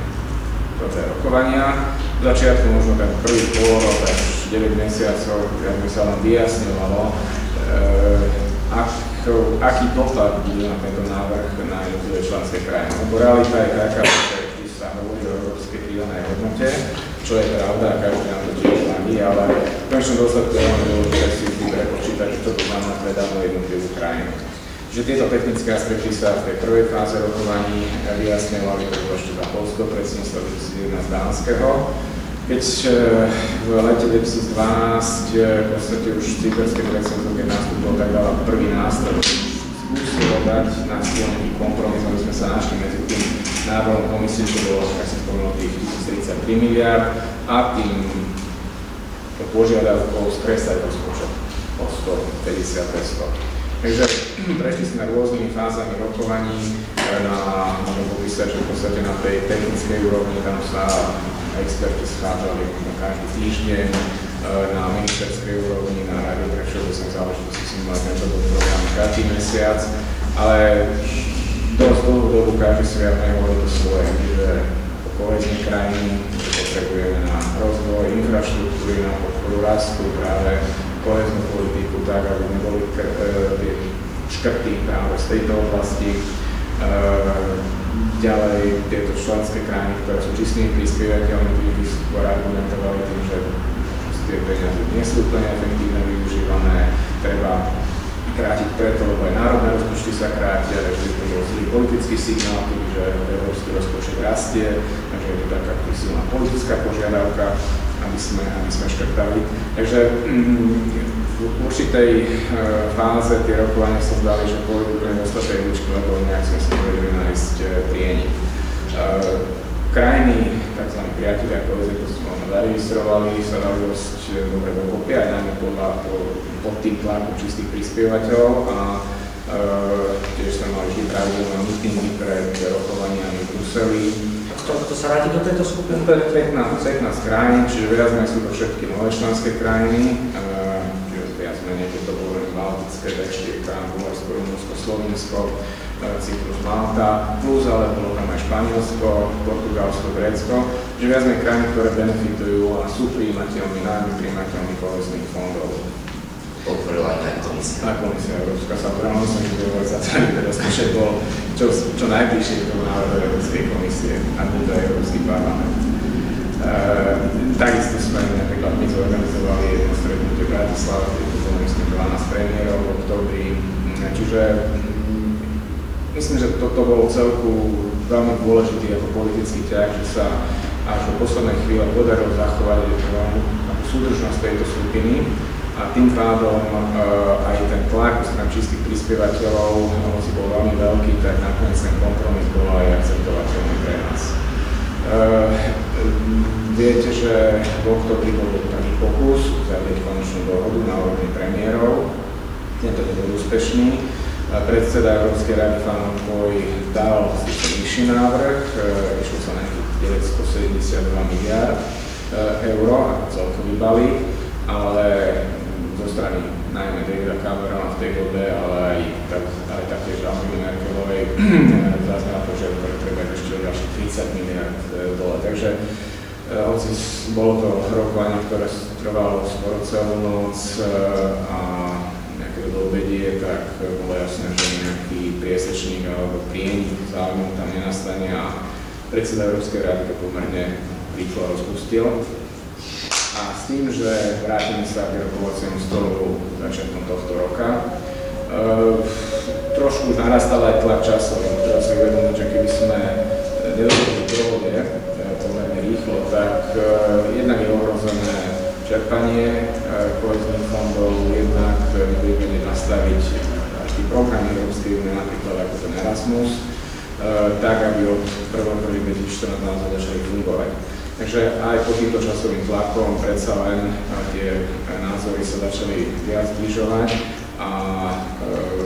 tvrdé rokovania. V začiatku možno ten prvý pôrok až 9 mesiacov, jak by sa len vyjasňovalo, aký dopad bude na tento návrh na jednotlivé členské krajiny. Lebo realita je taká, že vždy sa hovorí o európskej pridanej hodnote, čo je pravda, každý nám to tiež znamená, ale v konečnom dôsledku je len dôležité si vždy prepočítať, čo to znamená teda do jednotlivú krajinu. Že tieto technické aspekty sa v tej prvej fáze rokovaní vyjasňovali, to bolo ešte za poľského predsedníctva 2011 dánskeho. Keď v lete 2012 v podstate už cyperské predsedníctvo, keď nastúpilo, tak dala prvý nástroj, skúsilo dať na stôl nejaký kompromis, aby sme sa našli medzi tým návrhom komisie, čo bolo, ak som spomenul, tých 1033 miliárd a tým požiadavkou skresať rozpočet o 150-200. Takže prešli sme rôznymi fázami rokovaní môžem popísať, že v podstate na tej technickej úrovni tam sa experti schádzali každý týždeň, na ministerskej úrovni, na Rade pre všeobecné záležitosti si mali tento program každý mesiac, ale dosť dlhú dobu každý si viac nehovorí to svoje, že kohézne krajiny potrebujeme na rozvoj infraštruktúry, na podporu rastu, práve kohéznu politiku, tak aby neboli škrty práve z tejto oblasti. Ďalej tieto členské krajiny, ktoré sú čistými prispievateľmi, by skôr argumentovali tým, že tie peniaze nie sú úplne efektívne využívané, treba krátiť preto, lebo aj národné rozpočty sa krátia, takže to bol zlý politický signál, že európsky rozpočet rastie, takže je to taká silná politická požiadavka, aby sme škrtali. Takže v určitej fáze tie rokovania sa zdali, že boli úplne dostatej výčky, lebo nejak sme si vedeli nájsť prienik. Krajiny, tzv. Priatelia kohézie, to sme zaregistrovali, sa dali dosť dobre dokopy, aj najmä pod tým tlakom čistých prispievateľov a tiež pravidelné mítingy pred rokovaniami v Bruseli. Kto sa rádi do tejto skupiny? To je 15 krajín, čiže viac menej sú to všetky nové členské krajiny, čiže viac menej to bolo Baltické, Čechy, Bulharsko, Rumunsko, Slovensko, Cyprus, Malta, plus ale bolo tam aj Španielsko, Portugalsko, Grécko, čiže viac menej krajiny, ktoré benefitujú a sú prijímateľmi, najmä prijímateľmi kohezných fondov. Podporila aj komisia. Aj komisia Európska, samozrejme, myslím, že celý ten rozpočet bol čo najbližšie k tomu návrhu Európskej komisie a teda Európsky parlament. Takisto sme napríklad my zorganizovali jedno stretnutie v Bratislave, kde to bolo myslím 12 premiérov v októbri, čiže myslím, že toto bolo celku veľmi dôležitý ako politický ťah, že sa až do poslednej chvíle podarilo zachovať súdržnosť tejto skupiny a tým pádom aj ten tlak zo strany čistých prispievateľov, hoci bol veľmi veľký, tak nakoniec ten kompromis bol aj akceptovateľný pre nás. Viete, že v októbri bol taký pokus uzavrieť konečnú dohodu na úrovni premiérov. Tento nebol úspešný. Predseda Európskej rady Van Rompuy dal nižší návrh, išlo sa na nejakých 972 miliárd eur ako celkový balík, ale zo strany najmä Davida Camerona v tej dobe, ale aj taktiež Angely Merkelovej zaznelo to, že treba ešte ďalších 30 miliard dole. Takže hoci bolo to rokovanie, ktoré trvalo skoro celú noc a nejaké do obedie, tak bolo jasné, že nejaký priesečník alebo prienik záujmu tam nenastane a predseda Európskej rady to pomerne rýchlo rozpustil. A s tým, že vrátime sa k rokovaciemu stolu začiatkom tohto roka, trošku už narastal aj tlak časov. Treba si uvedomiť, že keby sme nedošli k dohode pomerne rýchlo, tak jednak je ohrozené čerpanie kohezných fondov, jednak nebudeme vedieť nastaviť taký program Európskej únie, napríklad ako ten Erasmus, tak, aby od 1.1.2014 naozaj začali fungovať. Takže aj pod týmto časovým tlakom predsa len tie názory sa začali viac zbližovať a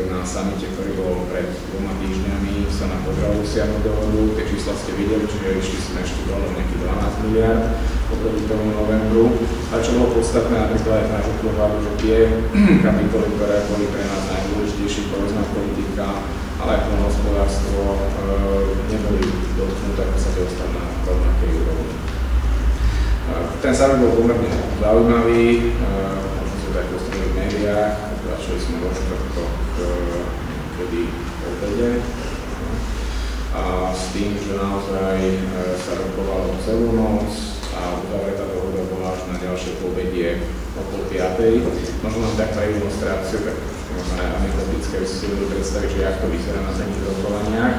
na samite, ktorý bol pred 2 týždňami, sa nám podarilo dosiahnuť dohodu. Tie čísla ste videli, čiže išli sme ešte dole nejakých 12 miliard oproti tomu novembru. A čo bolo podstatné napríklad aj v nášho pohľadu, že tie kapitoly, ktoré boli pre nás najdôležitejšie, kohezná politika, ale aj poľnohospodárstvo, neboli dotknuté, ako sa to ostalo na rovnakej úrovni. Ten summit bol pomerne zaujímavý, možno sa to aj postreli v médiách, začali sme vo štvrtok kedy po obede a s tým, že naozaj sa rokovalo celú noc a uzavretá dohoda bola až na ďalšie pobedie o 4:30. Možno len tak pre ilustráciu, tak možno aj anekdotické, aby si vedeli predstaviť, že jak to vyzerá na takých rokovaniach.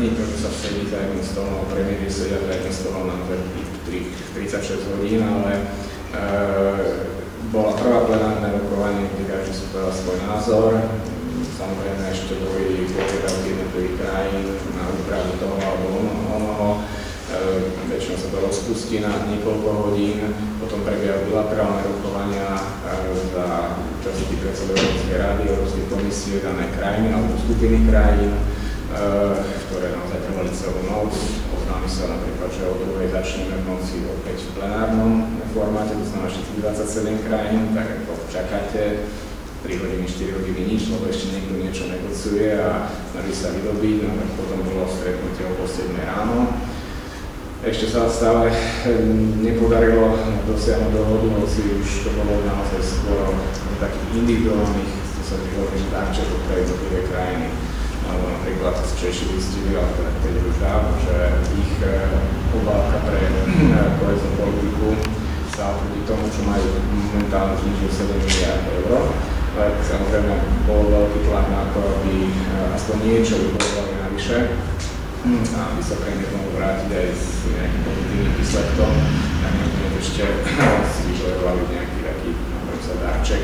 Nie to, že sa sedí za jedným stolom, premiéry sedia za jedným stolom na 36 hodín, ale bola prvá plenárne rokovanie, kde každý si povedal svoj názor. Samozrejme ešte boli požiadavky jednotlivých krajín na úpravu toho alebo onoho. Väčšinou sa to rozpustí na niekoľko hodín, potom prebiehajú bilaterálne rokovania za účastí predsedu Európskej rady, Európskej komisie danej krajiny alebo skupiny krajín, ktoré naozaj trvali celú noc. Oznámi sa napríklad, že o 2:00 začneme v noci opäť v plenárnom formáte, to znamená všetkých 27 krajín, tak ako čakáte 3 hodiny, 4 hodiny nič, lebo ešte niekto niečo negociuje a snaží sa vydobiť, no tak potom bolo stretnutie o 7:00 ráno. Ešte sa stále nepodarilo dosiahnuť dohodu, hoci už to bolo naozaj skôr takých individuálnych, to sa hovorí, že darčekov pre jednotlivé krajiny. Alebo napríklad Češi vystihli, ale teda už dávno, že ich obálka pre koheznú politiku sa oproti tomu, čo majú momentálne znižil 7 miliárd eur. Ale samozrejme bol veľký tlak na to, aby aspoň niečo vybojovali navyše a aby sa pre ne mohli vrátiť aj s nejakým pozitívnym výsledkom. A nakoniec ešte si vybojovali nejaký taký, napríklad sa darček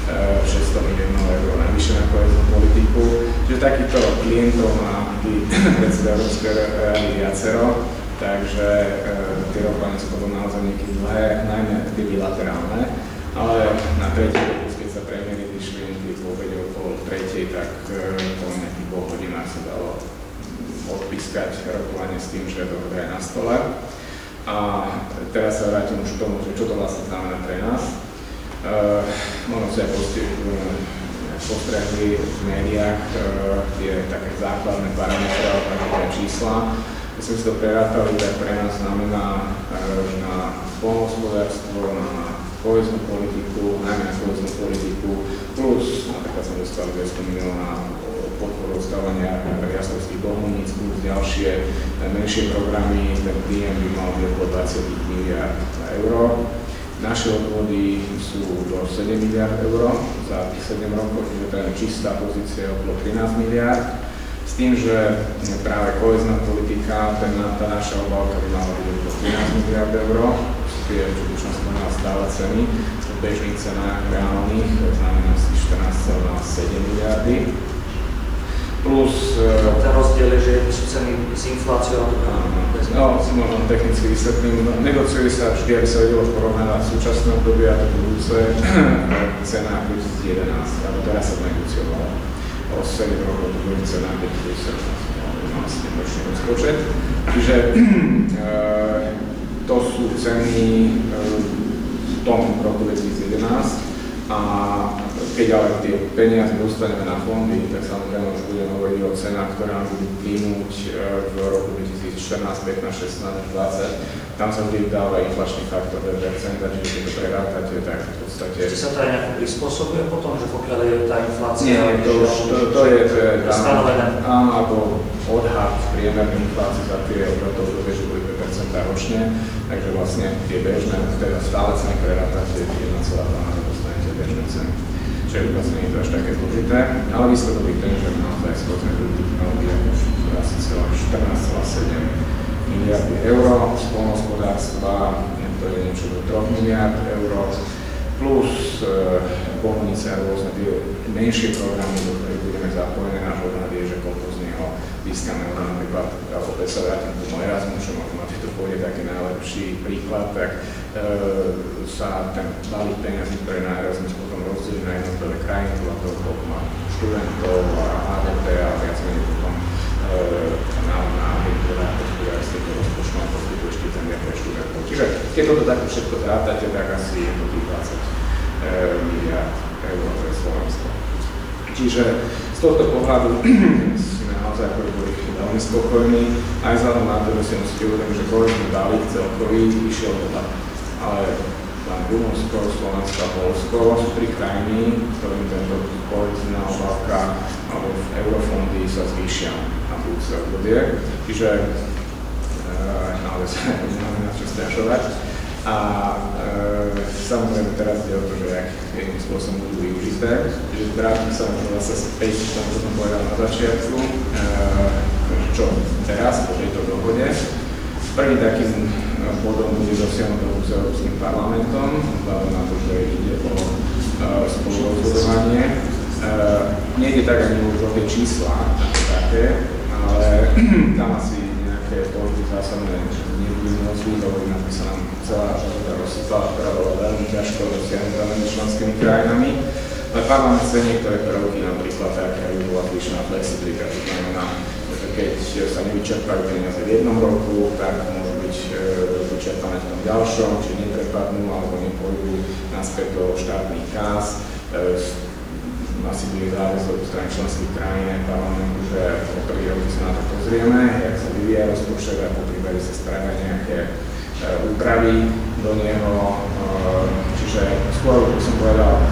600 miliónov eur navyše na koheznú politiku. Čiže takýchto klientov má predseda Európskej rady viacero, takže tie rokovania sú potom naozaj niekedy dlhé, najmä tie bilaterálne, ale na tretí pokus, keď sa premiéry vyšli po obede o 2:30, tak po nejakých 2 hodinách sa dalo odpískať rokovanie s tým, že dohoda je na stole. A teraz sa vrátim už k tomu, že čo to vlastne znamená pre nás. Možno si aj postrehli v médiách tie také základné parametre alebo také čísla. Keď sme si to prerátali, tak pre nás znamená na poľnohospodárstvo, na kohéznu politiku, najmä na kohéznu politiku, plus napríklad sme dostali 200 miliónov na podporu odstávania riastovských bohulníc, plus ďalšie menšie programy, ten príjem by mal byť okolo 20 miliard eur. Naše odvody sú do 7 miliard eur za tých 7 rokov, čiže to je čistá pozícia okolo 13 miliard. S tým, že práve kohézna politika, tá naša obálka by mala byť okolo 13 miliard eur, tie, čo už som spomínal, stále ceny, v bežných cenách reálnych, znamená si 14,7 miliardy. Plus... Ten rozdiel je, že sú ceny s infláciou. No, možno technicky vysvetlím. Negociuje sa vždy, aby sa vedelo porovnávať súčasné obdobie a to budúce cena 2011, alebo teraz sa negociovalo. O 7 rokov to bude cena 2017, mám asi nemočný rozpočet. Čiže to sú ceny v tom roku 2011 a keď ale tie peniaze dostaneme na fondy, tak samozrejme už budeme hovoriť o cenách, ktoré nám budú plynúť v roku 2014, 15, 16, 20. Tam sa bude dáva inflačný faktor 2%, čiže keď to prerátate, tak v podstate... Či sa to aj nejako prispôsobuje potom, že pokiaľ je tá inflácia... Nie, to je stanovené. Áno, alebo odhad priemernej inflácie za tie obdobie, že bude 2% ročne, takže vlastne tie bežné, teda stále ceny prerátate 1,2 dostanete bežné ceny. Čiže vlastne nie je to až také zložité, ale výsledok je ten, že naozaj skôrne politiky malo byť asi 14,7 miliardy eur, z poľnohospodárstva to je niečo do 3 miliard eur, plus bohunice a rôzne tie menšie programy, do ktorých budeme zapojené. Náš odhad je, že koľko z neho získame napríklad, alebo keď sa vrátim k tomu Erasmu, čo možno máte to pôjde taký najlepší príklad, tak sa ten balík peniazí, ktoré na Erasmus potom rozdelí na jednotlivé krajiny, podľa toho, koľko má študentov a HDP a viac menej potom na agentúra hospodárského rozpočtu a poskytuje štipendia pre študentov. Čiže keď toto takto všetko zrátate, tak asi je to 20 miliard eur pre Slovensko. Čiže z tohto pohľadu sme naozaj boli veľmi spokojní, aj vzhľadom na to, že si musíte uvedomiť, že kohézny balík celkový vyšiel teda, ale len Rumunsko, Slovensko a Poľsko sú 3 krajiny, ktorým tento kohézna obálka alebo eurofondy sa zvýšia na budúce obdobie. Čiže naozaj sa nemáme na čo stiažovať. A samozrejme teraz ide o to, že akým spôsobom budú využité. Čiže vrátim sa zase späť k tomu, čo som povedal na začiatku, čo teraz po tejto dohode. Prvým takým bodom bude dosiahnuť s Európskym parlamentom, vzhľadom na to, že ide o spolurozhodovanie. Nejde tak ani už o tie čísla, ako také, ale tam asi nejaké politiky zásadné nebudú môcť vyhovoriť, aby sa nám celá tá rozsypala, ktorá bola veľmi ťažko dosiahnutá medzi členskými krajinami. Ale parlament chce niektoré prvky, napríklad taká by bola zvýšená flexibilita, to znamená, že keď sa nevyčerpajú peniaze v jednom roku, tak môžu byť vyčerpané v tom ďalšom, či neprepadnú alebo nepôjdu naspäť do štátnych kás. Asi bude záväzok strany členských krajín parlamentu, že po prvý roky sa na to pozrieme, jak sa vyvíja rozpočet a po prípade sa spravia nejaké úpravy do neho. Čiže skôr, ako som povedal,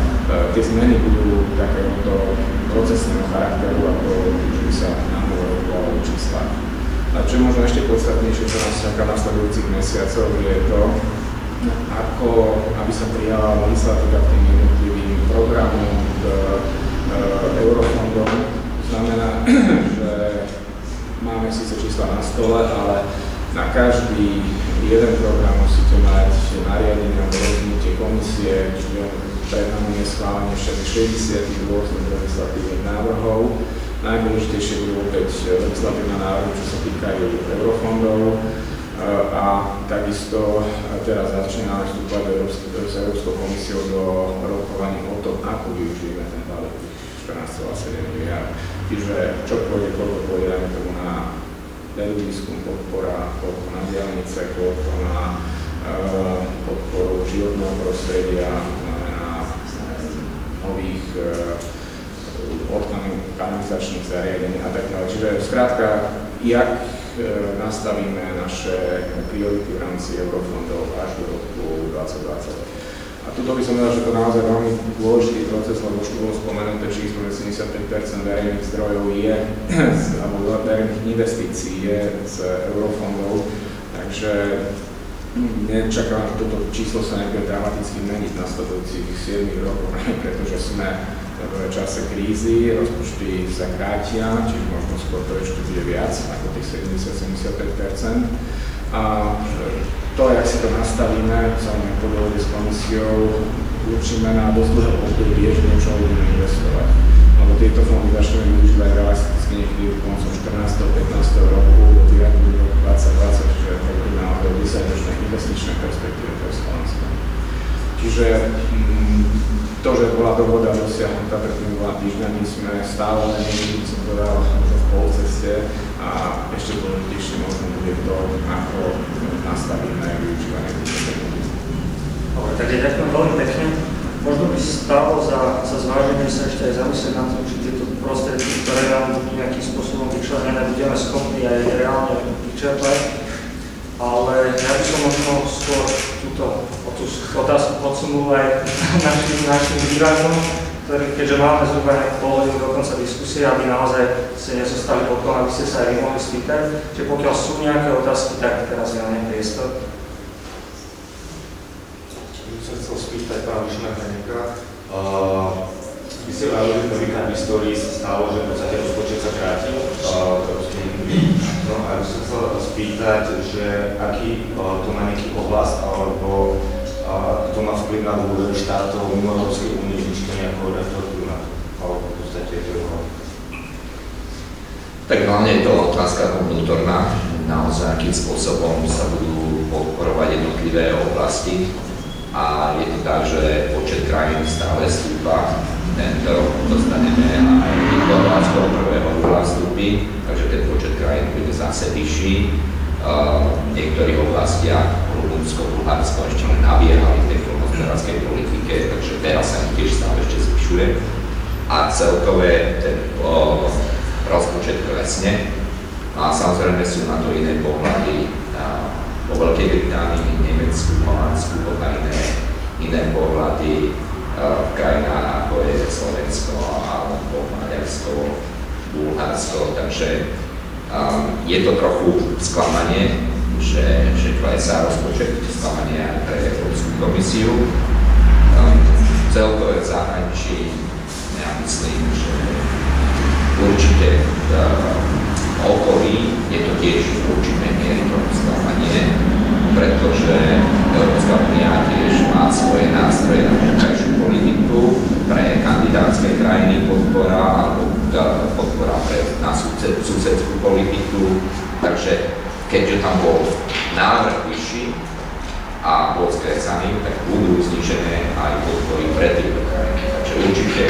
tie zmeny budú takéhoto procesného charakteru, ako že by sa nám hovorilo o číslach. A čo je možno ešte podstatnejšie, čo nás čaká v nasledujúcich mesiacoch, je to, ako aby sa prijala legislatíva k tým jednotlivým programom k eurofondom. Znamená, že máme síce čísla na stole, ale na každý jeden program musíte mať nariadenie alebo rozhodnutie komisie, čiže pred nami je schválenie však 60 rôznych legislatívnych návrhov. Najdôležitejšie budú opäť legislatívne návrhy, čo sa týkajú eurofondov. A takisto teraz začíname vstúpať s Európskou komisiou do rokovaní o tom, ako využijeme ten balík. 14,7 miliárd. Čiže čo pôjde, koľko pôjde, dajme tomu na vedu, výskum, podpora, koľko na diaľnice, koľko na podporu životného prostredia, na nových kanalizačných zariadení a tak ďalej. Čiže skrátka, jak nastavíme naše priority v rámci eurofondov až do roku 2020. A tuto by som povedal, že to naozaj veľmi dôležitý proces, lebo už tu bolo spomenuté číslo, že 75% verejných zdrojov je, alebo verejných investícií je z eurofondov, takže nečakám, že toto číslo sa nebude dramaticky meniť v nasledujúcich 7 rokov, pretože sme v čase krízy, rozpočty sa krátia, čiže možno skôr to ešte bude viac ako tých 70-75%. A to, jak si to nastavíme, samozrejme po dohode s komisiou, určíme na dosť dlhé obdobie, že niečo budeme investovať. Lebo tieto fondy začneme využívať realisticky niekedy koncom 14. 15. roku, do roku 2020, čiže hovoríme naozaj o 10-ročnej investičnej perspektíve pre Slovensko. Čiže to, že bola dohoda dosiahnutá pred tými 2 týždňami, sme stále neviem, som povedal, možno v polceste a ešte dôležitejšie možno bude to, ako nastavíme využívanie týchto technológií. Dobre, takže ďakujem veľmi pekne. Možno by stálo za zváženie sa ešte aj zamyslieť na to, či tieto prostriedky, ktoré nám nejakým spôsobom vyčlenené, budeme schopní aj reálne vyčerpať. Ale ja by som možno skôr túto otázku podsunul aj našim divákom, ktorí, keďže máme zhruba nejakú polhodinu do konca diskusie, aby naozaj ste nezostali potom, aby ste sa aj vy mohli spýtať. Čiže pokiaľ sú nejaké otázky, tak teraz je na ne priestor. By som chcel spýtať pána Vyšnáka. Vy ste hovorili, že prvýkrát v histórii sa stalo, že v podstate rozpočet sa krátil. No a by som chcel spýtať, že aký to má nejaký oblast, alebo to má vplyv na dôvod štátov mimo Európskej únie, či to nejako reflektuje na to, alebo v podstate je to jeho. Tak hlavne je to otázka vnútorná, naozaj akým spôsobom sa budú podporovať jednotlivé oblasti. A je to tak, že počet krajín stále stúpa. Tento rok dostaneme aj Chorvátsko 1. júla vstupy, takže ten počet krajín bude zase vyšší. V niektorých oblastiach Rumunsko, Bulharsko ešte len nabiehali v tej poľnohospodárskej politike, takže teraz sa im tiež stále ešte zvyšuje. A celkové ten rozpočet klesne. A samozrejme sú na to iné pohľady. Vo Veľkej Británii, Nemecku, Holandsku, podľa iné pohľady v krajinách ako je Slovensko alebo Maďarsko, Bulharsko, takže je to trochu sklamanie, že klesá rozpočet, sklamanie aj pre Európsku komisiu. Celkové v zahraničí, ja myslím, že určite okolí je to tiež v určitej miery trochu sklamanie, pretože Európska únia tiež má svoje nástroje na vonkajšiu politiku, pre kandidátske krajiny podpora alebo podpora na susedskú politiku. Takže keďže tam bol návrh vyšší a bol skresaný, tak budú znižené aj podpory pre tieto krajiny. Takže určite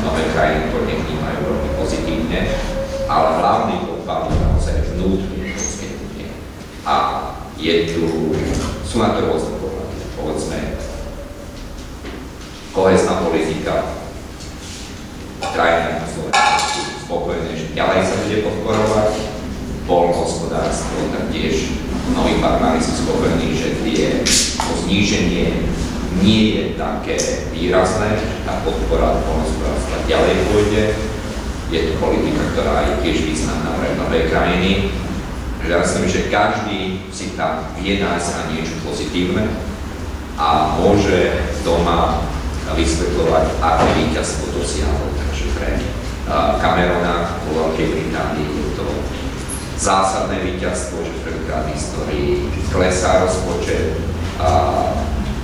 nové krajiny to nevnímajú veľmi pozitívne, ale hlavný dopad je naozaj vnútri Európskej únie. A sú na to rôzne pohľady. Povedzme, kohezná politika, krajiny na Slovensku sú spokojné, že ďalej sa bude podporovať, poľnohospodárstvo, tak tiež noví partneri sú spokojní, že to zníženie nie je také výrazné, že tá podpora poľnohospodárstva ďalej pôjde. Je to politika, ktorá je tiež významná pre nové krajiny. Ja myslím, že každý si tam vie nájsť na niečo pozitívne a môže doma vysvetľovať, aké víťazstvo dosiahol. Takže pre Camerona vo Veľkej Británii je to zásadné víťazstvo, že prvýkrát v histórii klesá rozpočet a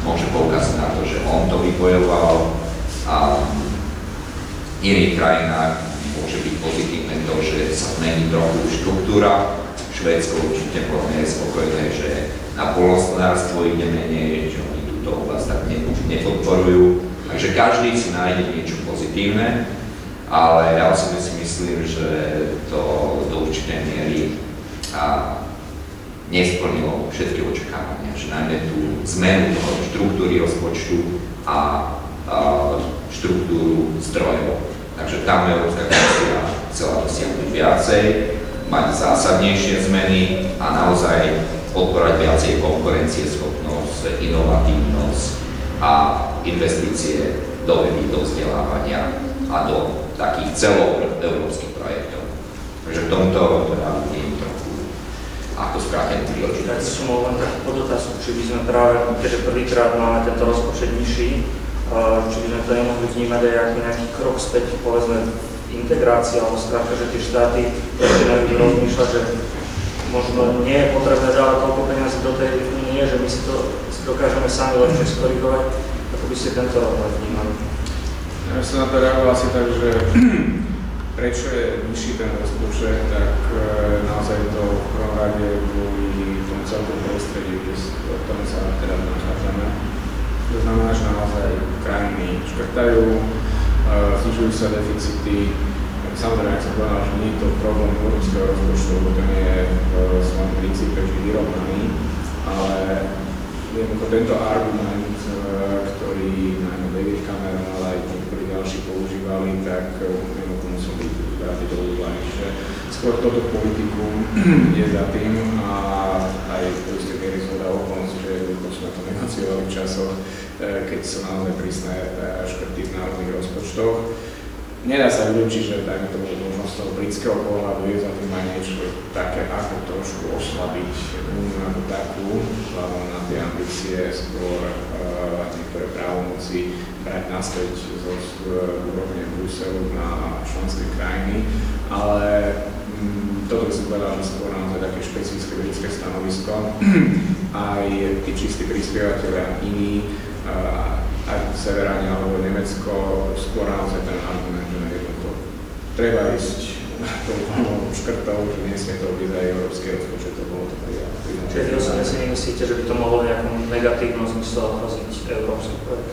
môže poukázať na to, že on to vybojoval a v iných krajinách môže byť pozitívne to, že sa zmení trochu štruktúra. Švédsko určite podľa je spokojné, že na poľnohospodárstvo ide menej, že oni túto oblasť tak nepodporujú a Takže každý si nájde niečo pozitívne, ale ja osobne si myslím, že to do určitej miery nesplnilo všetky očakávania, že najmä tú zmenu štruktúry rozpočtu a štruktúru zdrojov. Takže tam Európska komisia chcela dosiahnuť viacej, mať zásadnejšie zmeny a naozaj podporovať viacej konkurencieschopnosť, inovatívnosť a investície do vedy, do vzdelávania a do takých celoeurópskych projektov. Takže v tomto teda vidím trochu ako skrátenú príležitosť. Tak som mohol len takú podotázku, či by sme práve, keďže prvýkrát máme tento rozpočet nižší, či by sme to nemohli vnímať aj ako nejaký krok späť, povedzme, integrácii, alebo skrátka, že tie štáty ešte nebudú rozmýšľať, že možno nie je potrebné dávať toľko peniazy do tej únie, že my si to dokážeme sami lepšie skorigovať, ako by ste tento rok vnímali. Ja som na to reagoval asi tak, že prečo je nižší ten rozpočet, tak naozaj to v prvom rade kvôli tomu celkom prostredí, o ktorom sa teda nachádzame. To znamená, že naozaj krajiny škrtajú, znižujú sa deficity. Samozrejme, ak som povedal, že nie je to problém európskeho rozpočtu, lebo ten je v svojom princípe vždy vyrovnaný, ale jednoducho tento argument, ktorý najmä David Cameron, ale aj niektorí ďalší používali, tak jednoducho musel byť brátý do úvahy, že skôr toto politikum je za tým a aj v istej miery zhoda okolností, že jednoducho sme to negociovali v časoch, keď sú naozaj prísne škrty v národných rozpočtoch. Nedá sa vylúčiť, že dajme tomu možno z toho britského pohľadu je za tým aj niečo také, ako trošku oslabiť Úniu ako takú, vzhľadom na tie ambície, skôr niektoré právomoci brať naspäť z úrovne Bruselu na členské krajiny, ale toto by som povedal, že skôr naozaj také špecifické britské stanovisko. Aj tí čistí prispievateľia iní, aj Severáni alebo Nemecko, skôr naozaj ten argument, že jednoducho treba ísť tou voľnou škrtou, že nesmie to byť aj európsky rozpočet, to bolo to prijaté. Čiže vy osobne si nemyslíte, že by to mohlo nejakom negatívnom zmysle ohroziť európsky projekt?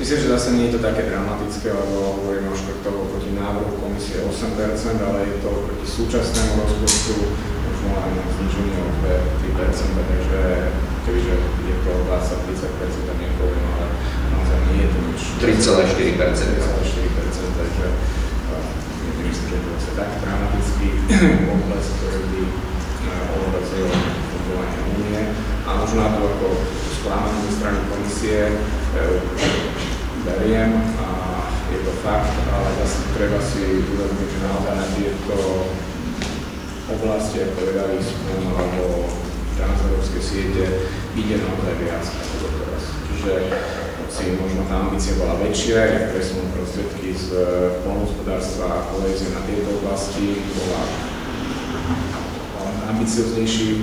Myslím, že zase nie je to také dramatické, lebo hovoríme o škrtov proti návrhu komisie 8%, ale je to proti súčasnému rozpočtu možno len zniženie o 3%, takže kebyže je to 20-30%, tak nepoviem, ale naozaj nie je to nič. 3,4%. 3,4%, takže myslím, že to je tak dramatický obraz, ktorý by ohrozil fungovanie únie. A možno na to ako sklamanie zo strany komisie beriem a je to fakt, ale zase treba si uvedomiť, že naozaj na tieto oblasti, ako vedali výskum alebo transeurópske siete, ide naozaj viac ako doteraz. Čiže hoci možno tá ambícia bola väčšia, jak presunú prostriedky z poľnohospodárstva a kohézie na tieto oblasti, bola ambicioznejší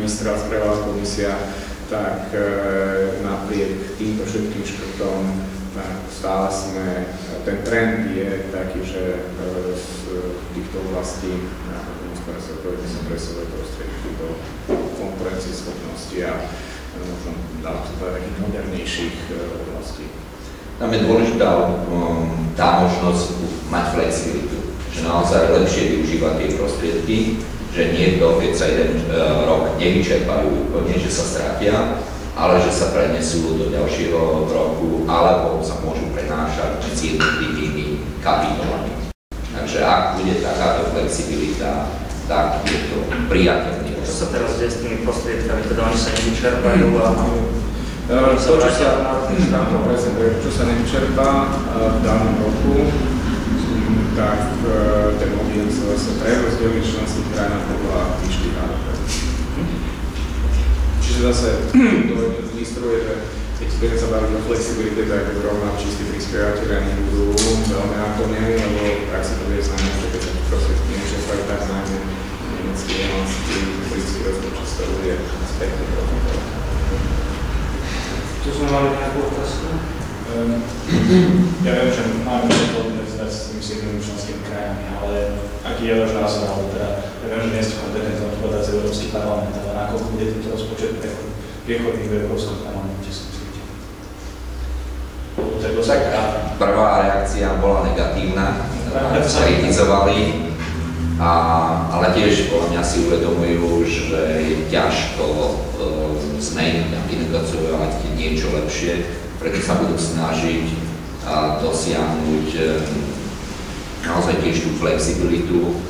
výstrel spravila komisia, tak napriek týmto všetkým škrtom stále sme, ten trend je taký, že z týchto oblastí sa presúvajú prostriedky do konkurencieschopnosti a možno dá sa povedať takých modernejších oblastí. Tam je dôležitá tá možnosť mať flexibilitu, že naozaj lepšie využívať tie prostriedky, že niekto, keď sa jeden rok nevyčerpajú úplne, že sa stratia, ale že sa prenesú do ďalšieho roku, alebo sa môžu prenášať medzi jednotlivými kapitolami. Takže ak bude takáto flexibilita, tak je to priateľný. Čo sa teraz deje s tými prostriedkami, teda oni sa nevyčerpajú a čo sa nevyčerpá v danom roku, tak ten objem sa zase prerozdelí v členských krajinách podľa výšky HDP. Čiže zase to ilustruje, že keď budeme sa baviť o flexibilite, tak zrovna čistí prispievateľia nebudú veľmi naklonení, lebo ak sa to bude znamená, že keď sa prostriedky nečerpajú, tak najmä nemecký, holandský, britský rozpočet z toho bude spätne profitovať. Tu sme mali nejakú otázku? Ja viem, že máme podobné s tými 7 členskými krajinami, ale aký je váš názor, alebo teda, ja viem, že nie ste kompetentní odpovedať za Európsky parlament, ale nakoľko bude tento rozpočet priechodný v Európskom parlamente, si myslíte? Tak to sa krát. Prvá reakcia bola negatívna, kritizovali, ale tiež podľa mňa si uvedomujú, že je ťažko zmeniť a vynegociovať niečo lepšie, preto sa budú snažiť dosiahnuť naozaj tiež tú flexibilitu,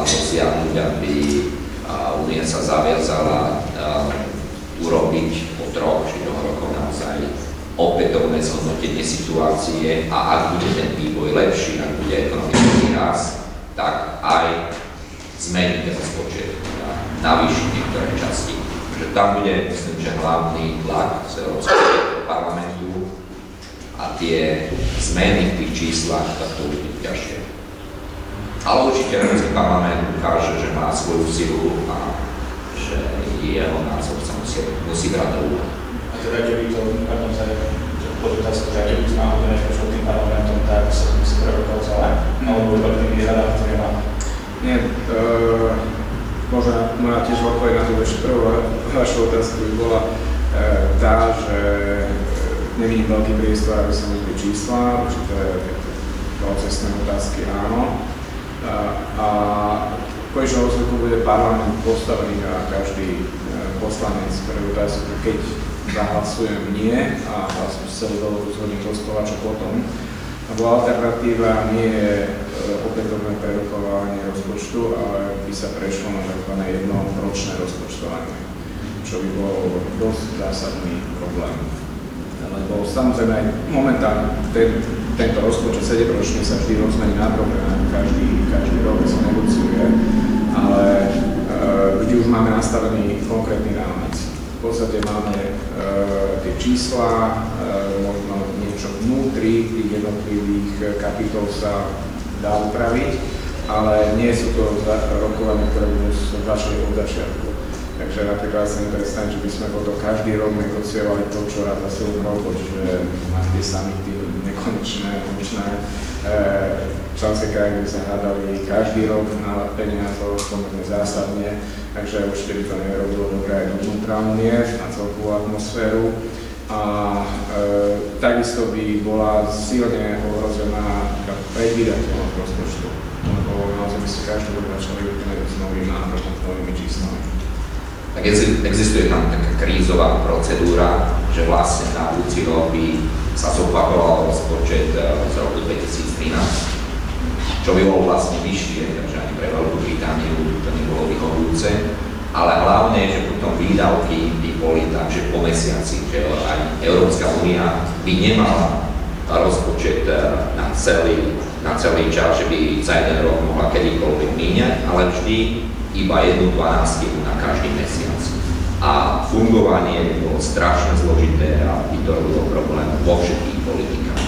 dosiahnuť, aby Únia sa zaviazala urobiť po 3-4 rokoch naozaj opätovné zhodnotenie situácie a ak bude ten vývoj lepší, ak bude ekonomický rast, tak aj zmeniť ten rozpočet, navýšiť niektoré časti. Že tam bude, myslím, že hlavný tlak z Európskeho parlamentu a tie zmeny v tých číslach, tak to bude ťažšie. Ale určite Európsky parlament ukáže, že má svoju silu a že jeho názor sa musí brať do úvahy. A teda, keby to, pardon, podotázka, že keby sme náhodou neprešlo tým parlamentom, tak sa to musí prerokovať celé? Alebo iba tým výhradám, ktoré má? Nie, možno moja tiež odpoveď na tú ešte prvú vašu otázku by bola tá, že nevidím veľký priestor, aby sa mohli čísla, určité procesné otázky áno. A v konečnom dôsledku bude parlament postavený a každý poslanec pre otázku, keď zahlasujem nie a hlasujem celú dobu zhodím do stola, čo potom. Lebo alternatíva nie je opätovné prerokovanie rozpočtu, ale by sa prešlo na tzv. Jednoročné rozpočtovanie, čo by bol dosť zásadný problém. Lebo samozrejme momentálne tento rozpočet 7-ročný sa vždy rozmení na program, každý rok sa negociuje, ale vždy už máme nastavený konkrétny rámec. V podstate máme tie čísla, možno niečo vnútri tých jednotlivých kapitol sa dá upraviť, ale nie sú to rokovania, ktoré budú začali od začiatku. Takže napríklad sa mi predstaviť, že by sme potom každý rok negociovali to, čo rád za 7 rokov, čiže máte tie samity nekonečné, členské krajiny by sa hádali každý rok na peniazov, pomerne zásadne, takže určite by to nerobilo dobre aj dovnútra Únie, na celkovú atmosféru. A takisto by bola silne ohrozená predvídateľnosť rozpočtu, lebo naozaj by ste každý rok začali s novým návrhom, s novými číslami. Tak existuje tam taká krízová procedúra, že vlastne na budúci rok by sa zopakoval rozpočet z roku 2013, čo by bolo vlastne vyššie, takže ani pre Veľkú Britániu to nebolo vyhovujúce, ale hlavne, že potom výdavky by boli tak, že po mesiaci, že aj Európska únia by nemala rozpočet na celý čas, že by za jeden rok mohla kedykoľvek míňať, ale vždy iba 1/12 na každý mesiac. A fungovanie by bolo strašne zložité a by to robilo problém vo všetkých politikách.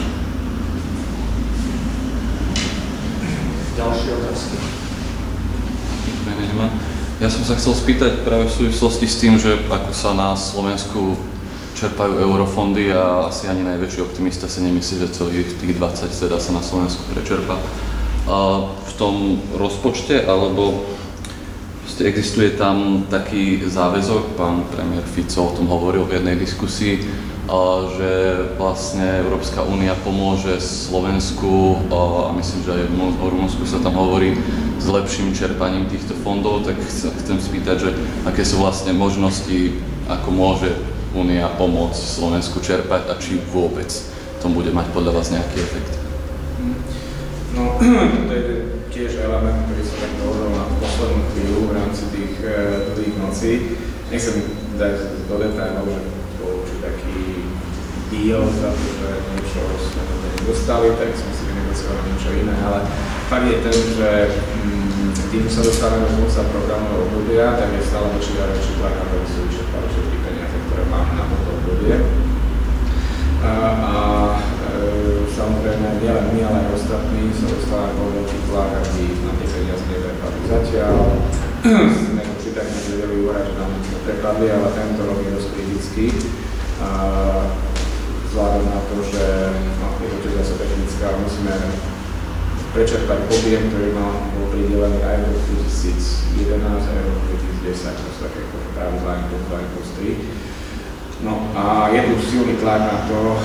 Ďalšie otázky? Ja som sa chcel spýtať práve v súvislosti s tým, že ako sa na Slovensku čerpajú eurofondy a asi ani najväčší optimista si nemyslí, že celých tých 20 teda sa na Slovensku prečerpa. V tom rozpočte, alebo existuje tam taký záväzok, pán premiér Fico o tom hovoril v jednej diskusii, že vlastne Európska únia pomôže Slovensku a myslím, že aj o Rumunsku sa tam hovorí s lepším čerpaním týchto fondov, tak sa chcem spýtať, že aké sú vlastne možnosti, ako môže únia pomôcť Slovensku čerpať a či vôbec to bude mať podľa vás nejaký efekt? No, to je tiež element, ktorý sa tak dohodol na poslednú chvíľu v rámci tých dlhých nocí. Nechcem dať do detailov, že bol určite taký deal za to, že niečo sme nedostali, tak sme si vynegociovali niečo iné, ale fakt je ten, že tým sa dostávame do konca programového obdobia, tak je stále väčší a väčší tlak na to, aby sú vyčerpali všetky peniaze, ktoré máme na toto obdobie. Samozrejme, nielen my, ale aj ostatní sa dostávame do veľký tlak, aby na tie peniaze neprepadli. Zatiaľ sme určite tak nevedeli uvorať, že nám neprepadli, ale tento rok je dosť kritický. Vzhľadom na to, že je to tiež zase technická, musíme prečerpať objem, ktorý nám bol pridelený aj v roku 2011 aj v roku 2010, to sú také pravidlá 2+3. No a je tu silný tlak na to,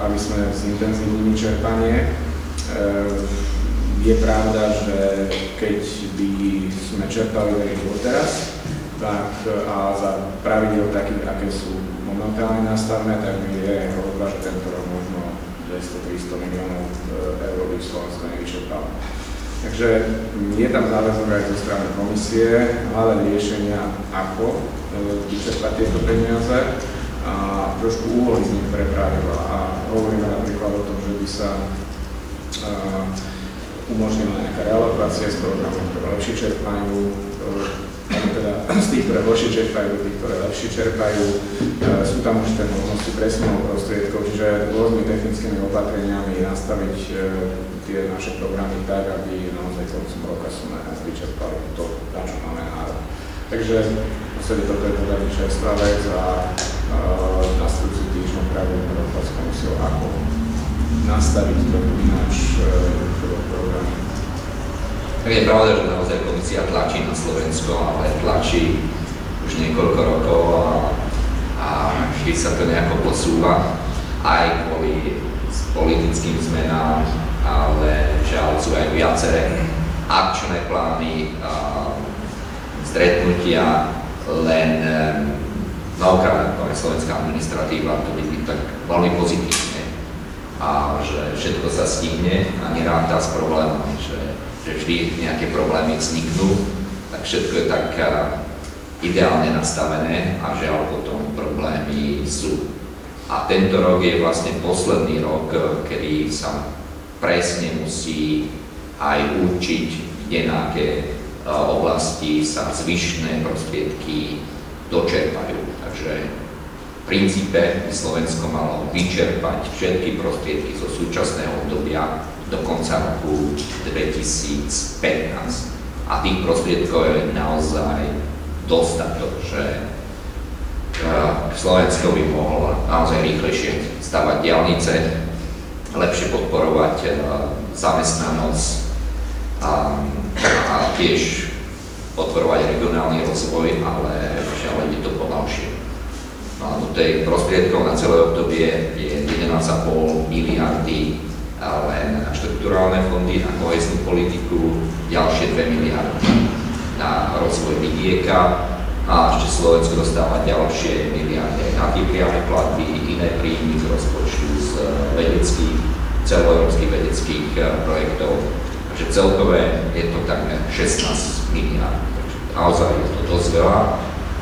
aby sme zintenzívnili čerpanie. Je pravda, že keď by sme čerpali ako teraz, tak a za pravidel takých, aké sú momentálne nastavené, tak mi je hrozba, že tento rok možno 200-300 miliónov eur by Slovensko nevyčerpalo. Takže je tam záväzok aj zo strany komisie, hľadať riešenia, ako vyčerpať tieto peniaze a trošku uvoľniť niektoré pravidlá. A hovoríme napríklad o tom, že by sa umožnila nejaká realokácia z programov, ktoré lepšie čerpajú, teda z tých, ktoré horšie čerpajú, do tých, ktoré lepšie čerpajú. Sú tam určité možnosti presunov prostriedkov, čiže rôznymi technickými opatreniami nastaviť tie naše programy tak, aby naozaj koncom roka sme vyčerpali to, na čo máme nárok. Takže v podstate toto je teda čerstvá vec a nasledujúci týždeň práve rozhodnúť s komisiou, ako nastaviť trochu ináč program. Tak je pravda, že naozaj komisia tlačí na Slovensko, ale tlačí už niekoľko rokov a vždy sa to nejako posúva aj kvôli politickým zmenám, ale žiaľ sú aj viaceré akčné plány, stretnutia, len mnohokrát slovenská administratíva to vidí tak veľmi pozitívne a že všetko sa stihne a neráta s problémami, že vždy nejaké problémy vzniknú, tak všetko je tak ideálne nastavené a žiaľ potom problémy sú. A tento rok je vlastne posledný rok, kedy sa presne musí aj určiť, kde na aké oblasti sa zvyšné prostriedky dočerpajú. Takže v princípe by Slovensko malo vyčerpať všetky prostriedky zo súčasného obdobia do konca roku 2015. A tých prostriedkov je naozaj dostatok, že Slovensko by mohlo naozaj rýchlejšie stavať diaľnice, lepšie podporovať zamestnanosť a tiež podporovať regionálny rozvoj, ale žiaľ je to pomalšie. No, tej prostriedkov na celé obdobie je 11,5 miliardy len na štrukturálne fondy, na kohéznu politiku, ďalšie 2 miliardy na rozvoj vidieka a ešte Slovensko dostáva ďalšie miliardy aj na tie priame platby, iné príjmy z rozpočtu z celoeurópskych vedeckých projektov. Takže celkové je to takmer 16 miliard. Takže naozaj je to dosť veľa,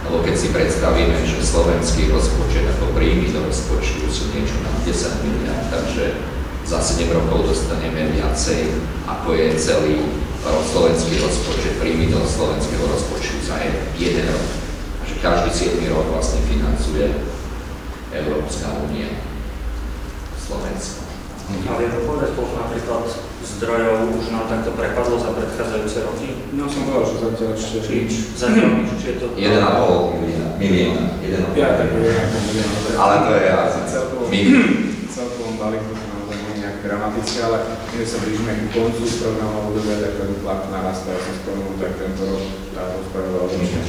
lebo keď si predstavíme, že slovenský rozpočet ako príjmy do rozpočtu sú niečo na 10 miliard, takže za 7 rokov dostaneme viacej, ako je celý slovenský rozpočet, príjmy do slovenského rozpočtu za 1 rok. Takže každý 7 rok vlastne financuje Európska únia Slovensko. Ale je to povedať, koľko napríklad zdrojov už nám takto prepadlo za predchádzajúce roky? No som povedal, že zatiaľ ešte nič. Zatiaľ nič, či je to... 1,5 milióna. Ja tak 1,5 milióna. Ale to je asi milión. Celkovom balíku to naozaj nie je nejak dramatické, ale keď sa blížime k koncu programov obdobia, tak ten tlak narastá. Ja som spomenul, tak tento rok táto spravila odlišne.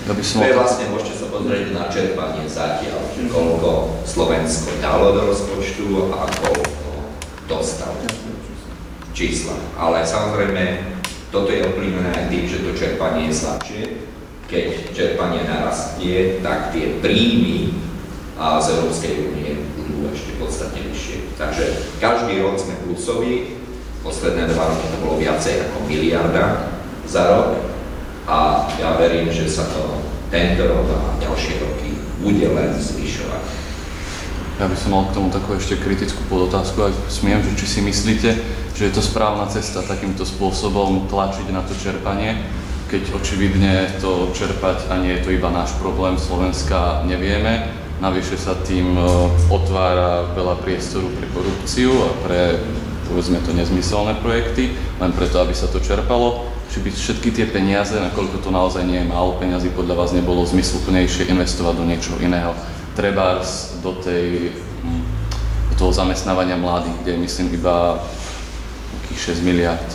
To je vlastne, môžete sa pozrieť na čerpanie zatiaľ, že koľko Slovensko dalo do rozpočtu a koľko dostalo čísla. Ale samozrejme, toto je ovplyvnené aj tým, že to čerpanie je slabšie. Keď čerpanie narastie, tak tie príjmy z Európskej únie budú ešte podstatne vyššie. Takže každý rok sme plusoví, posledné 2 roky to bolo viacej ako miliarda za rok. A ja verím, že sa to tento rok a ďalšie roky bude len zvyšovať. Ja by som mal k tomu takú ešte kritickú podotázku, ak smiem, že či si myslíte, že je to správna cesta takýmto spôsobom tlačiť na to čerpanie, keď očividne to čerpať a nie je to iba náš problém, Slovenska nevieme. Navyše sa tým otvára veľa priestoru pre korupciu a pre, povedzme to, nezmyselné projekty, len preto, aby sa to čerpalo. Či by všetky tie peniaze, nakoľko to naozaj nie je málo peniazy, podľa vás nebolo zmysluplnejšie investovať do niečoho iného. Trebárs do toho zamestnávania mladých, kde je, myslím, iba 6 miliard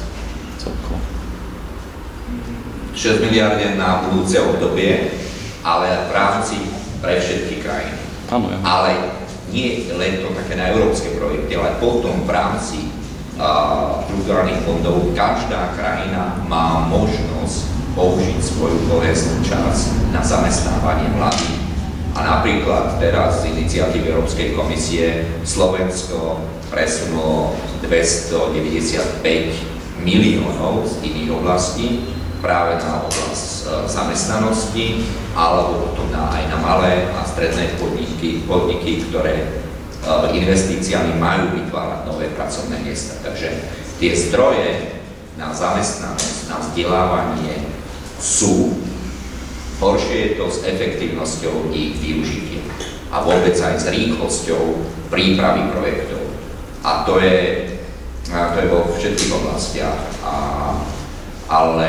celkovo. 6 miliard je na budúce obdobie, ale v rámci pre všetky krajiny. Áno, Ale nie len to také na európske projekty, ale potom v rámci štruktúrnych fondov každá krajina má možnosť použiť svoju kohéznu časť na zamestnávanie mladých. A napríklad teraz z iniciatívy Európskej komisie Slovensko presunulo 295 miliónov z iných oblastí práve na oblasť zamestnanosti, alebo potom aj na malé a stredné podniky, ktoré investíciami majú vytvárať nové pracovné miesta. Takže tie zdroje na zamestnanosť, na vzdelávanie sú. Horšie je to s efektívnosťou ich využitia a vôbec aj s rýchlosťou prípravy projektov. A to je vo všetkých oblastiach. Ale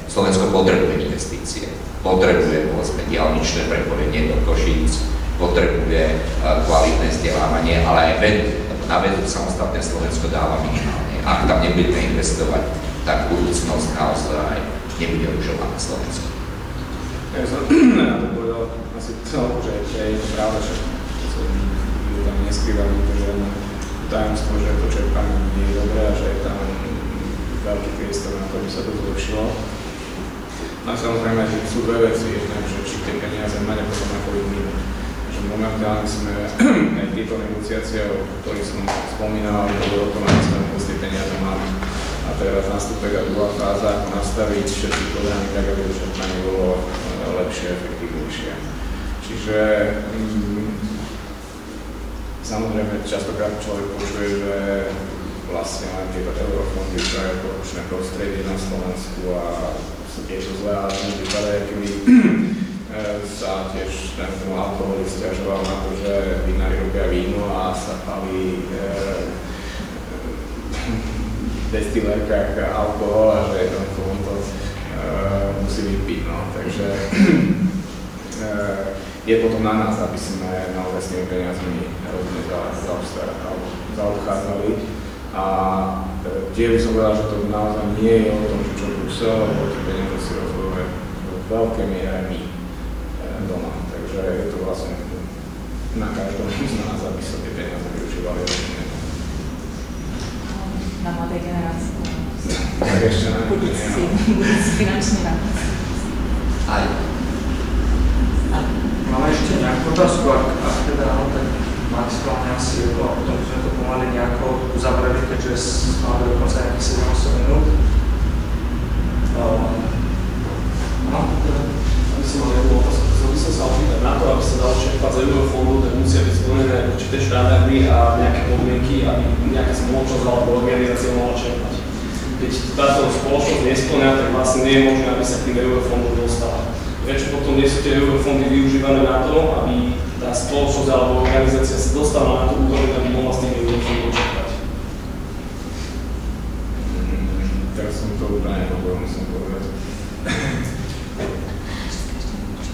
Slovensko potrebuje investície. Potrebuje diaľničné prepojenie do Košíc, potrebuje kvalitné vzdelávanie, ale aj vedu. Na vedu samostatné Slovensko dáva minimálne. Ak tam nebudeme investovať, tak budúcnosť naozaj nebude ružová na Slovensku. Ja som na to povedal asi celú, že je to pravda, že tam neskrývali to žiadne tajomstvo, že to čerpanie nie je dobré a že je tam veľký priestor na to, aby sa to zlepšilo. No a samozrejme, že sú dve veci, že či tie peniaze mať a potom ako ich minúť. Momentálne sme aj tieto negociácie, o ktorých som spomínal, bolo o tom, aby sme tie peniaze mali. A teraz nastúpe druhá fáza, ako nastaviť všetky programy tak, aby to čerpanie bolo lepšie, efektívnejšie. Čiže samozrejme častokrát človek počuje, že vlastne len tieto eurofondy prajú korupčné prostredie na Slovensku a sú tiež zlé, ale to vypadajú, keby sa tiež ten alkoholist sťažoval na to, že vinári robia víno a sa palí v destilérkach alkohol a že jednoducho on to musí vypiť. No. Takže je potom na nás, aby sme naozaj s tými peniazmi rozhodne zaobchádzali. A tiež by som povedal, že to naozaj nie je o tom, čo Brusel, lebo tie peniaze si rozhodujeme v veľkej miere my doma. Takže je to vlastne na každom z nás, aby sa tie peniaze využívali rozhodne. Na mladej generácii. Tak ešte na budúci finančný rámec. Aj. Máme ešte nejakú otázku, ak teda tak maximálne asi a potom sme to pomaly nejako uzavreli, keďže máme dokonca nejakých 7-8 minút. Aby som mal jednu otázku, chcel by som sa opýtať na to, aby sa dalo čerpať z eurofondu, tak musia byť splnené určité štandardy a nejaké podmienky, aby nejaká spoločnosť alebo organizácia mohla čerpať. Keď táto spoločnosť nesplňa, tak vlastne nie je možné, aby sa k tým eurofondom dostala. Prečo potom nie sú tie eurofondy využívané na to, aby tá spoločnosť alebo organizácia sa dostala na tú úroveň, aby mohla s tým eurofondom čerpať? Teraz som to úplne nepovedal, musím povedať.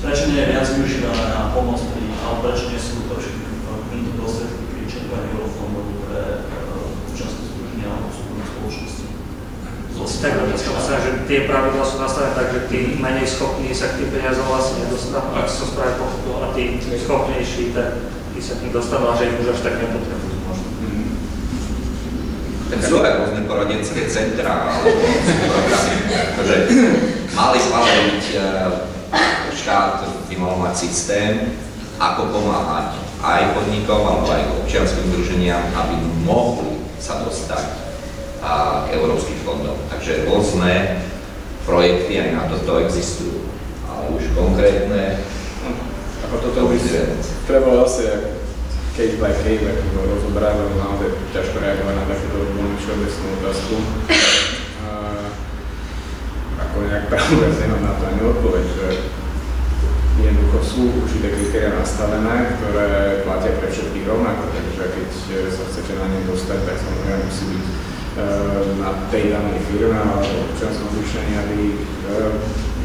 Prečo nie je viac využívané na pomoc pri, alebo prečo nie sú to všetky prostriedky pri čerpaní eurofondov pre občianske združenia alebo súkromné spoločnosti? Tak myslím, že tie pravidlá sú nastavené tak, že tí menej schopní sa k tým peniazom vlastne nedostanú, ak som správne pochopil, a tí schopnejší, tak tí sa k ním dostanú a že ich už až tak nepotrebujú možno. Tak sú aj rôzne poradenské centra, alebo programy, pretože mali byť štát by mal mať systém, ako pomáhať aj podnikom alebo aj občianskym združeniam, aby mohli sa dostať k európskych fondom. Takže rôzne projekty aj na toto existujú, ale už konkrétne ako toto by trebalo asi case by case, ako to rozobrať, lebo naozaj ťažko reagovať na takéto veľmi všeobecnú otázku. Ako nejak pravdu, ja sa nemám na to ani odpoveď, že jednoducho sú určité kritériá nastavené, ktoré platia pre všetkých rovnako, takže keď sa chcete na ne dostať, tak samozrejme musí byť na tej danej firme alebo občianskom združení, aby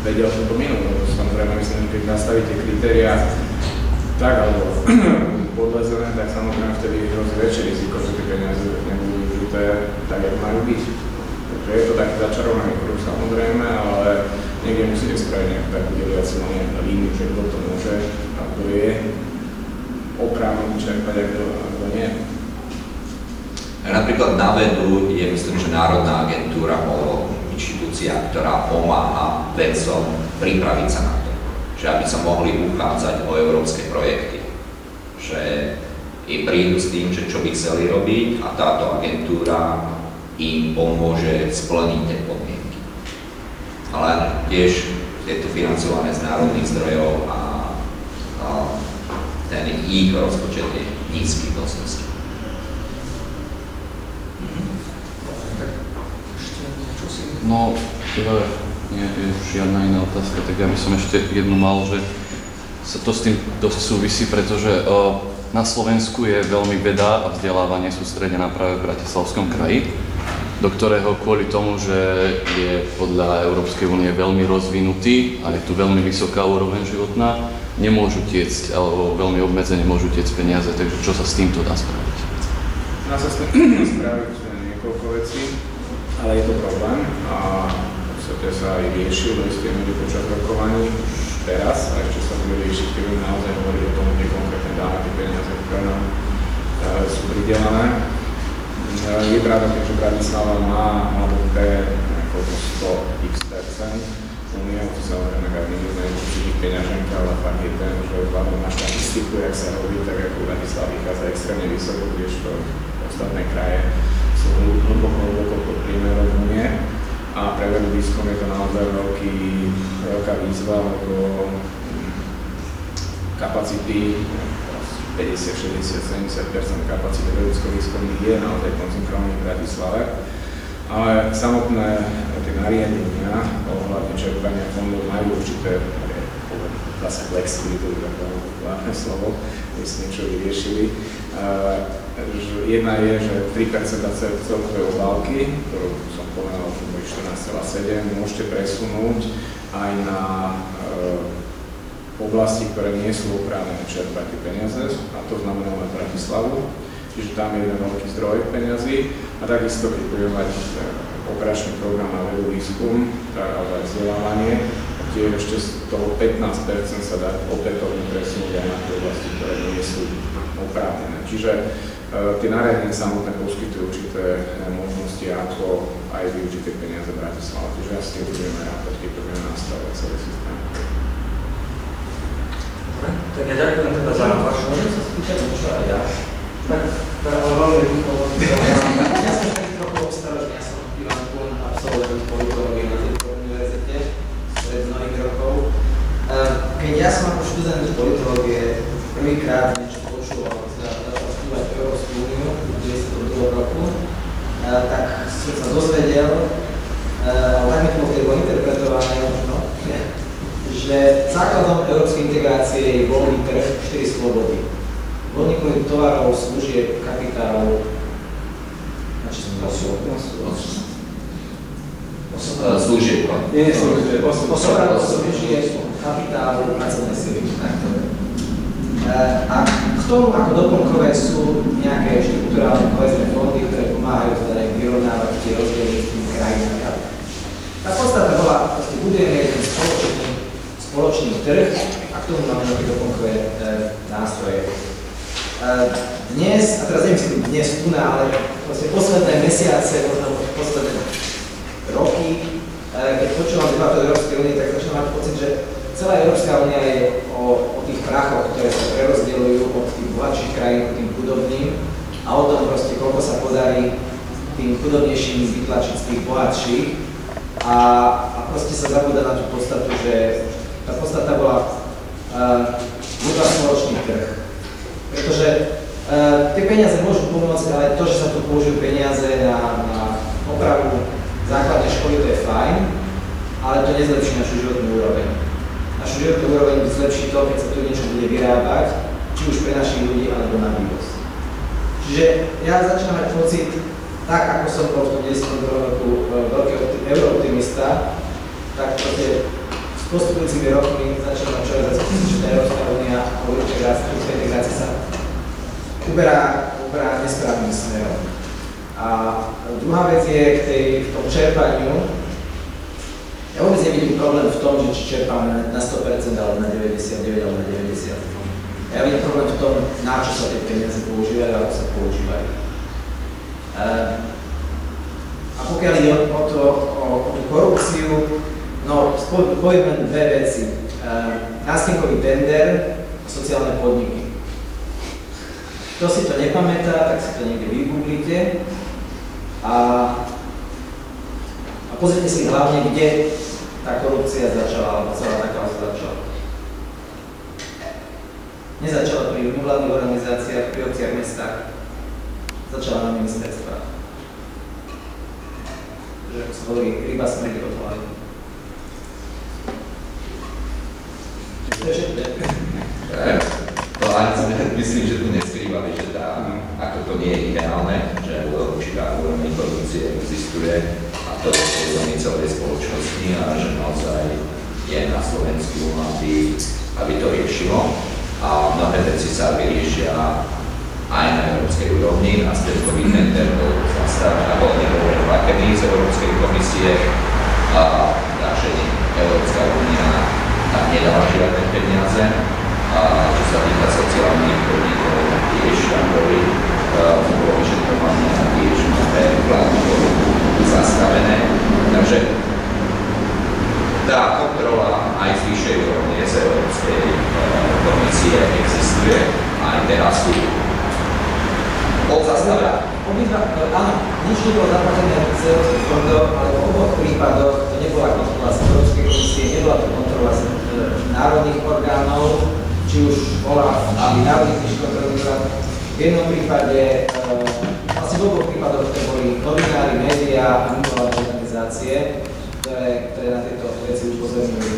vedel to minúť. Lebo samozrejme myslím, že keď nastavíte kritériá tak alebo podlezené, tak samozrejme vtedy hrozí väčšie riziko, že tie peniaze nebudú využité tak, ako majú byť. Takže je to taký začarovaný kruh samozrejme, ale niekde musíte spraviť spraviť nejakú takú deliaciu líniu, že kto to môže a kto je oprávnený čerpať a kto nie. Napríklad na vedu je, myslím, že Národná agentúra alebo inštitúcia, ktorá pomáha vedcom pripraviť sa na to, že aby sa mohli uchádzať o európske projekty. Že im prídu s tým, že čo by chceli robiť a táto agentúra im pomôže splniť tie podmienky. Ale tiež je to financované z národných zdrojov a ten ich rozpočet je nízky dosť nízky. No, nie je žiadna iná otázka, tak ja by som ešte jednu mal, že sa to s tým dosť súvisí, pretože na Slovensku je veľmi veda a vzdelávanie sústredená práve v Bratislavskom kraji, do ktorého kvôli tomu, že je podľa Európskej únie veľmi rozvinutý a je tu veľmi vysoká úroveň životná, nemôžu tiecť, alebo veľmi obmedzene môžu tiecť peniaze, takže čo sa s týmto dá spraviť? Dá sa s tým spraviť niekoľko vecí, ale je to problém a v podstate sa aj riešil do istej miery počas rokovaní už teraz a ešte sa bude riešiť, keď budeme naozaj hovoriť o tom, kde konkrétne dáme tie peniaze, ktoré nám sú pridelené. Je pravda, keďže Bratislava má HDP okolo 100x%, Unie, to samozrejme aj my sme určitých peňaženka, ale fakt je ten, že vzhľadom na štatistiku, jak sa robí, tak ako Bratislava vychádza extrémne vysoko, kdežto ostatné kraje sú hlboko pod priemerom Unie. A pre vedu výskum je to naozaj veľká výzva, lebo kapacity 50, 60, 70% kapacity vedecko-výskumných je naozaj koncentrovaných v Bratislave. Ale samotné tie nariadenia ohľadne čerpania fondov majú určité zase flexibilitu, takové vládne slovo, myslím, čo vyriešili. Jedna je, že 3% celkovej obálky, ktorú som povedal, že boli 14,7, môžete presunúť aj na oblasti, ktoré nie sú oprávnené čerpať tie peniaze, a to znamená na Bratislavu. Čiže tam je jeden veľký zdroj peňazí a takisto, keď budeme mať operačný program na vedu výskum, ale aj vzdelávanie, tiež ešte z toho 15% sa dá opätovne presunúť aj na tie oblasti, ktoré nie sú oprávnené. Čiže tie nariadenia samotné poskytujú určité možnosti, ako aj využiť tie peniaze v Bratislave. Čiže ja s tým budeme rátať, keď budeme nastavovať celý systém. Tak ja ďakujem teda za vašu. Môžem sa spýtať, čo aj ja? Tak, veľmi rýchlo. Ja som trochu obstarožný, ja som Ivan Kun, absolvent politológie na tejto univerzite pred mnohých rokov. Keď ja som ako študent politológie prvýkrát niečo počul, začal študovať Európsku úniu v 92. roku, tak som sa dozvedel, ale tak mi to bolo interpretované možno, že základom európskej integrácie je voľný trh, 4 slobody. Voľný pohyb tovarov, služieb, kapitálu, služieb. Nie, služieb. Služieb, kapitálu, pracovné sily. A k tomu ako doplnkové sú nejaké štruktúrálne kohezné fondy, ktoré pomáhajú teda vyrovnávať tie rozdiely s tými krajinami. Tá podstata bola, že budujeme jeden spoločný trh a k tomu máme nejaké doplnkové nástroje. Dnes, a teraz nemyslím dnes tu, ale vlastne posledné mesiace, možno posledné roky, keď počúvam debatu Európskej únie, tak začínam mať pocit, že celá Európska únia je o tých prachoch, ktoré sa prerozdeľujú od tých bohatších krajín k tým chudobným a o tom proste, koľko sa podarí tým chudobnejším vytlačiť z tých bohatších a proste sa zabúda na tú podstatu, že tá podstata bola iba spoločný trh. Pretože tie peniaze môžu pomôcť, ale to, že sa tu použijú peniaze na opravu základnej školy, to je fajn, ale to nezlepší našu životnú úroveň. Našu životnú úroveň zlepší to, keď sa tu niečo bude vyrábať, či už pre našich ľudí, alebo na vývoz. Čiže ja začínam mať pocit, tak ako som bol v tom 10. roku veľký eurooptimista, tak proste s postupujúcimi rokmi začínam čoraz že tá Európska únia a európska integrácia sa uberá nesprávnym smerom. A druhá vec je v tom čerpaniu. Ja vôbec nevidím problém v tom, že či čerpáme na 100% alebo na 99 alebo na 90. Ja vidím problém v tom, na čo sa tie peniaze používajú a ako sa používajú. A pokiaľ ide o tú korupciu, no poviem dve veci. Náskenkový tender a sociálne podniky. Kto si to nepamätá, tak si to niekde vygooglite a pozrite si hlavne, kde tá korupcia začala, alebo celá tá kauza začala. Nezačala pri mimovládnych organizáciách, pri obciach, mestách. Začala na ministerstvách. Takže ako sa hovorí, ryba smrdí od hlavy. To je všetko. Myslím, že tu neskrývali, že ako to nie je ideálne, že určitá úroveň korupcie existuje a to je úroveň celej spoločnosti a že naozaj je na Slovensku, aby to riešilo. A mnohé veci sa vyriešia aj na európskej úrovni a stredkový tender bol zastavený a bol neplatený z Európskej komisie a takže Európska únia tam nedala žiadne peniaze. A čo sa týka sociálnych podnikov, tiež tam bolo vyšetrovanie a tiež mnohé vlády boli zastavené. Takže tá kontrola aj z vyššej úrovne z Európskej komisie existuje a aj teraz sú odzastavené. Áno, nič nebolo zaplatené z európskych fondov, ale v oboch prípadoch to nebola kontrola z Európskej komisie, nebola to kontrola z národných orgánov, či už OLAF, aby národných knižných kontrolných úrad. V jednom prípade, vlastne v oboch prípadoch to boli novinári, médiá a mimovládne organizácie, ktoré na tieto veci upozorňujú.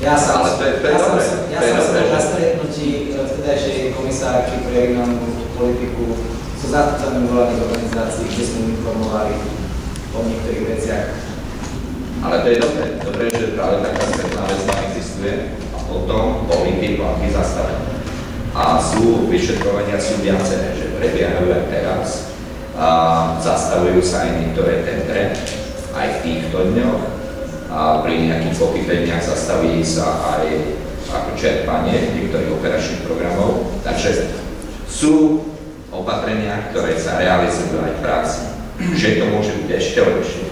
Ja som na stretnutí vtedajšej komisárky pre regionálnu politiku so zástupcami mimovládnych organizácií, kde sme informovali o niektorých veciach. Ale to je dobré, že práve taká stretná vec tam existuje a potom boli tie platby zastavené. A vyšetrovania sú viaceré, že prebiehajú aj teraz. Zastavujú sa aj niektoré tendre, aj v týchto dňoch. A pri nejakých pochybeniach zastaví sa aj ako čerpanie niektorých operačných programov. Takže sú opatrenia, ktoré sa realizujú aj v praxi. Že to môže byť ešte lepšie.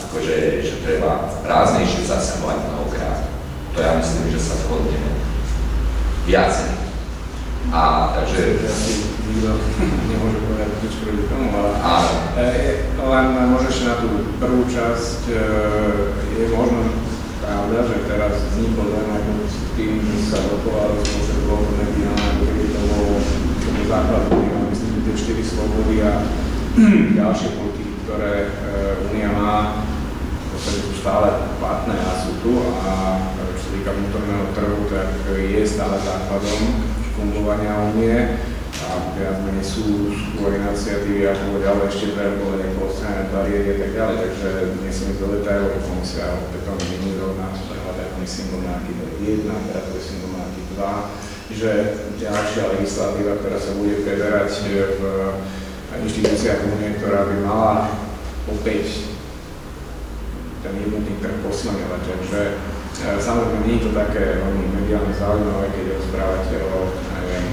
Akože že treba ráznejšie zasahovať mnohokrát. To ja myslím, že sa zhodneme viacej. A takže... Nemôžem povedať nič proti tomu, ale len možno ešte na tú prvú časť je možno pravda, že teraz vznikol len aj tým, že sa dopovalo, že to bolo mediálne, ako keby to bolo základné, myslím, že tie 4 slobody a ďalšie politiky, ktoré Únia má, v podstate sú stále platné a sú tu a čo sa týka vnútorného trhu, tak je stále základom fungovania Únie a viac menej sú skôr iniciatívy ako ďalej ešte verbové, ako odstránené bariéry a tak ďalej, takže nesmiem do detailov, komisia opätovne minulý rok navrhla taký single market 1, teraz je single market 2, že ďalšia legislatíva, ktorá sa bude preberať v inštitúciách Únie, ktorá by mala opäť ten jednotný trh posilňovať, takže samozrejme nie je to také veľmi mediálne zaujímavé, keď rozprávate o, neviem...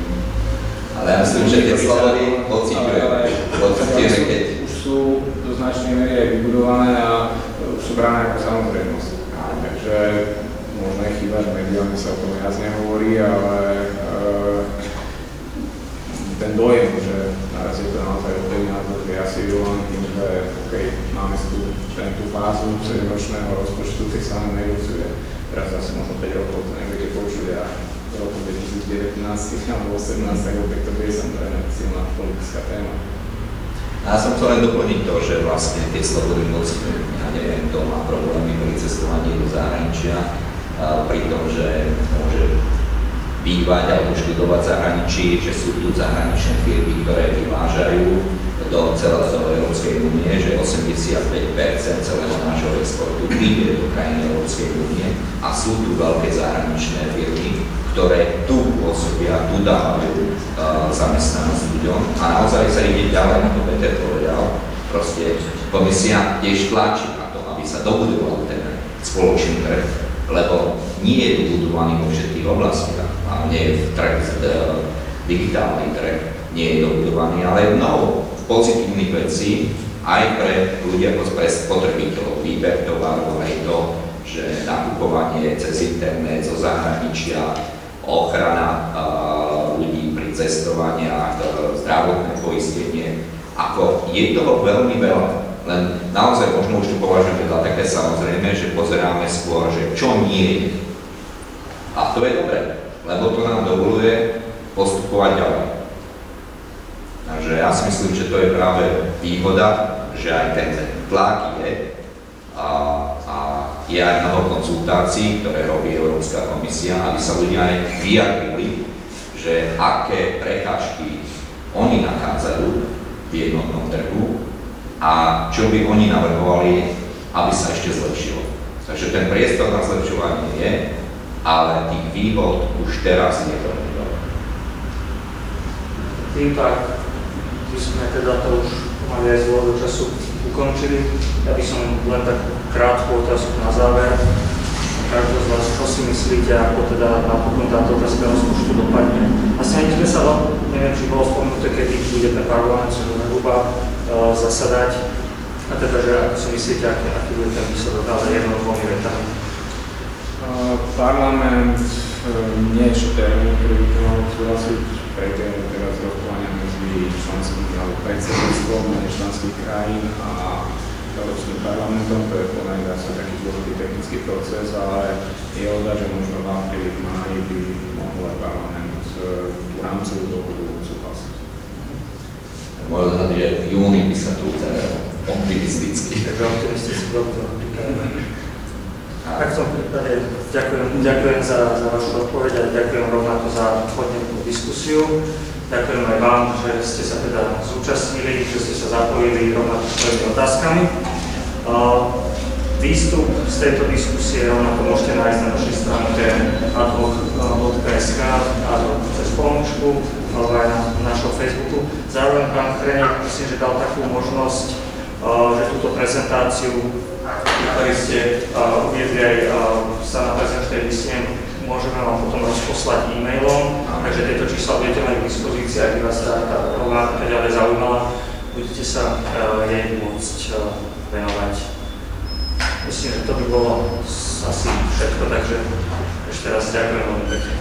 Ale ja myslím, že tie slobody pocitujeme, keď... Už sú do značnej miery aj vybudované a sú brané ako samozrejmosť. Takže možno je chyba, že mediálne sa o tom viac nehovorí, ale ten dojem, že naraz je to naozaj úplný názor, že ja si vyvolám tým, že máme tú fázu 7-ročného rozpočtu, keď sa nám negociuje. Teraz zase možno 5 rokov to nebudete počuť a v roku 2019 alebo 2018, tak opäť to bude samozrejme silná politická téma. Ja som chcel len doplniť to, že vlastne tie slobody moci, ja neviem, to má problémy pri cestovaní do zahraničia, pri tom, že môže bývať alebo študovať v zahraničí, že sú tu zahraničné firmy, ktoré vyvážajú do celého Európskej únie, že 85% celého nášho exportu ide do krajín Európskej únie a sú tu veľké zahraničné firmy, ktoré tu pôsobia, tu dávajú zamestnanosť ľuďom a naozaj sa ide ďalej, ako Peter povedal, proste komisia tiež tlačí na to, aby sa dobudoval ten spoločný trh, lebo nie je dobudovaný vo všetkých oblastiach. A nie je digitálny trh, nie je dobudovaný, ale je mnoho pozitívnych vecí aj pre ľudia, pre spotrebiteľov, výber tovaru, aj to, že nakupovanie cez internet zo zahraničia, ochrana ľudí pri cestovaní a zdravotné poistenie. Ako je toho veľmi veľa, len naozaj možno už to považujeme za také samozrejme, že pozeráme skôr, že čo nie je. A to je dobré, lebo to nám dovoluje postupovať ďalej. Takže ja si myslím, že to je práve výhoda, že aj ten tlak je a je aj mnoho konzultácií, ktoré robí Európska komisia, aby sa ľudia aj vyjadrili, že aké prekážky oni nachádzajú v jednotnom trhu a čo by oni navrhovali, aby sa ešte zlepšilo. Takže ten priestor na zlepšovanie je, ale tých výhod už teraz je to veľa. Tým tak, by sme teda to už mali aj z dôvodu času ukončili. Ja by som len takú krátku otázku na záver. Každý z vás, čo si myslíte, ako teda napokon táto otázka rozpočtu dopadne? Asi ani sme sa, neviem, či bolo spomenuté, kedy bude ten parlament, čo zhruba zasadať. A teda, že ako si myslíte, aký bude ten výsledok, ale jednou dvomi vetami. Parlament nie je termín, ktorý by to mal súhlasiť, prebiehajú teraz rokovania medzi členskými alebo predsedníctvom členských krajín a Európskym parlamentom, to je podľa dá sa taký zložitý technický proces, ale je odhad, že možno v apríli, v máji by mohol aj parlament tú rámcovú dohodu súhlasiť. Môj odhad je v júni by sa tu optimisticky. Takže optimisticky Tak v tom prípade ďakujem za vašu odpoveď a ďakujem rovnako za podnetnú diskusiu. Ďakujem aj vám, že ste sa teda zúčastnili, že ste sa zapojili rovnako svojimi otázkami. Výstup z tejto diskusie rovnako môžete nájsť na našej stránke adhoc.sk cez pomôčku alebo aj na našom Facebooku. Zároveň pán Chrenek, myslím, že dal takú možnosť, že túto prezentáciu, ktorý ste uviedli aj sa na prezentačnej listine, môžeme vám potom rozposlať e-mailom, takže tieto čísla budete mať k dispozícii, ak by vás tá problemátika ďalej zaujímala, budete sa jej môcť venovať. Myslím, že to by bolo asi všetko, takže ešte raz ďakujem veľmi pekne.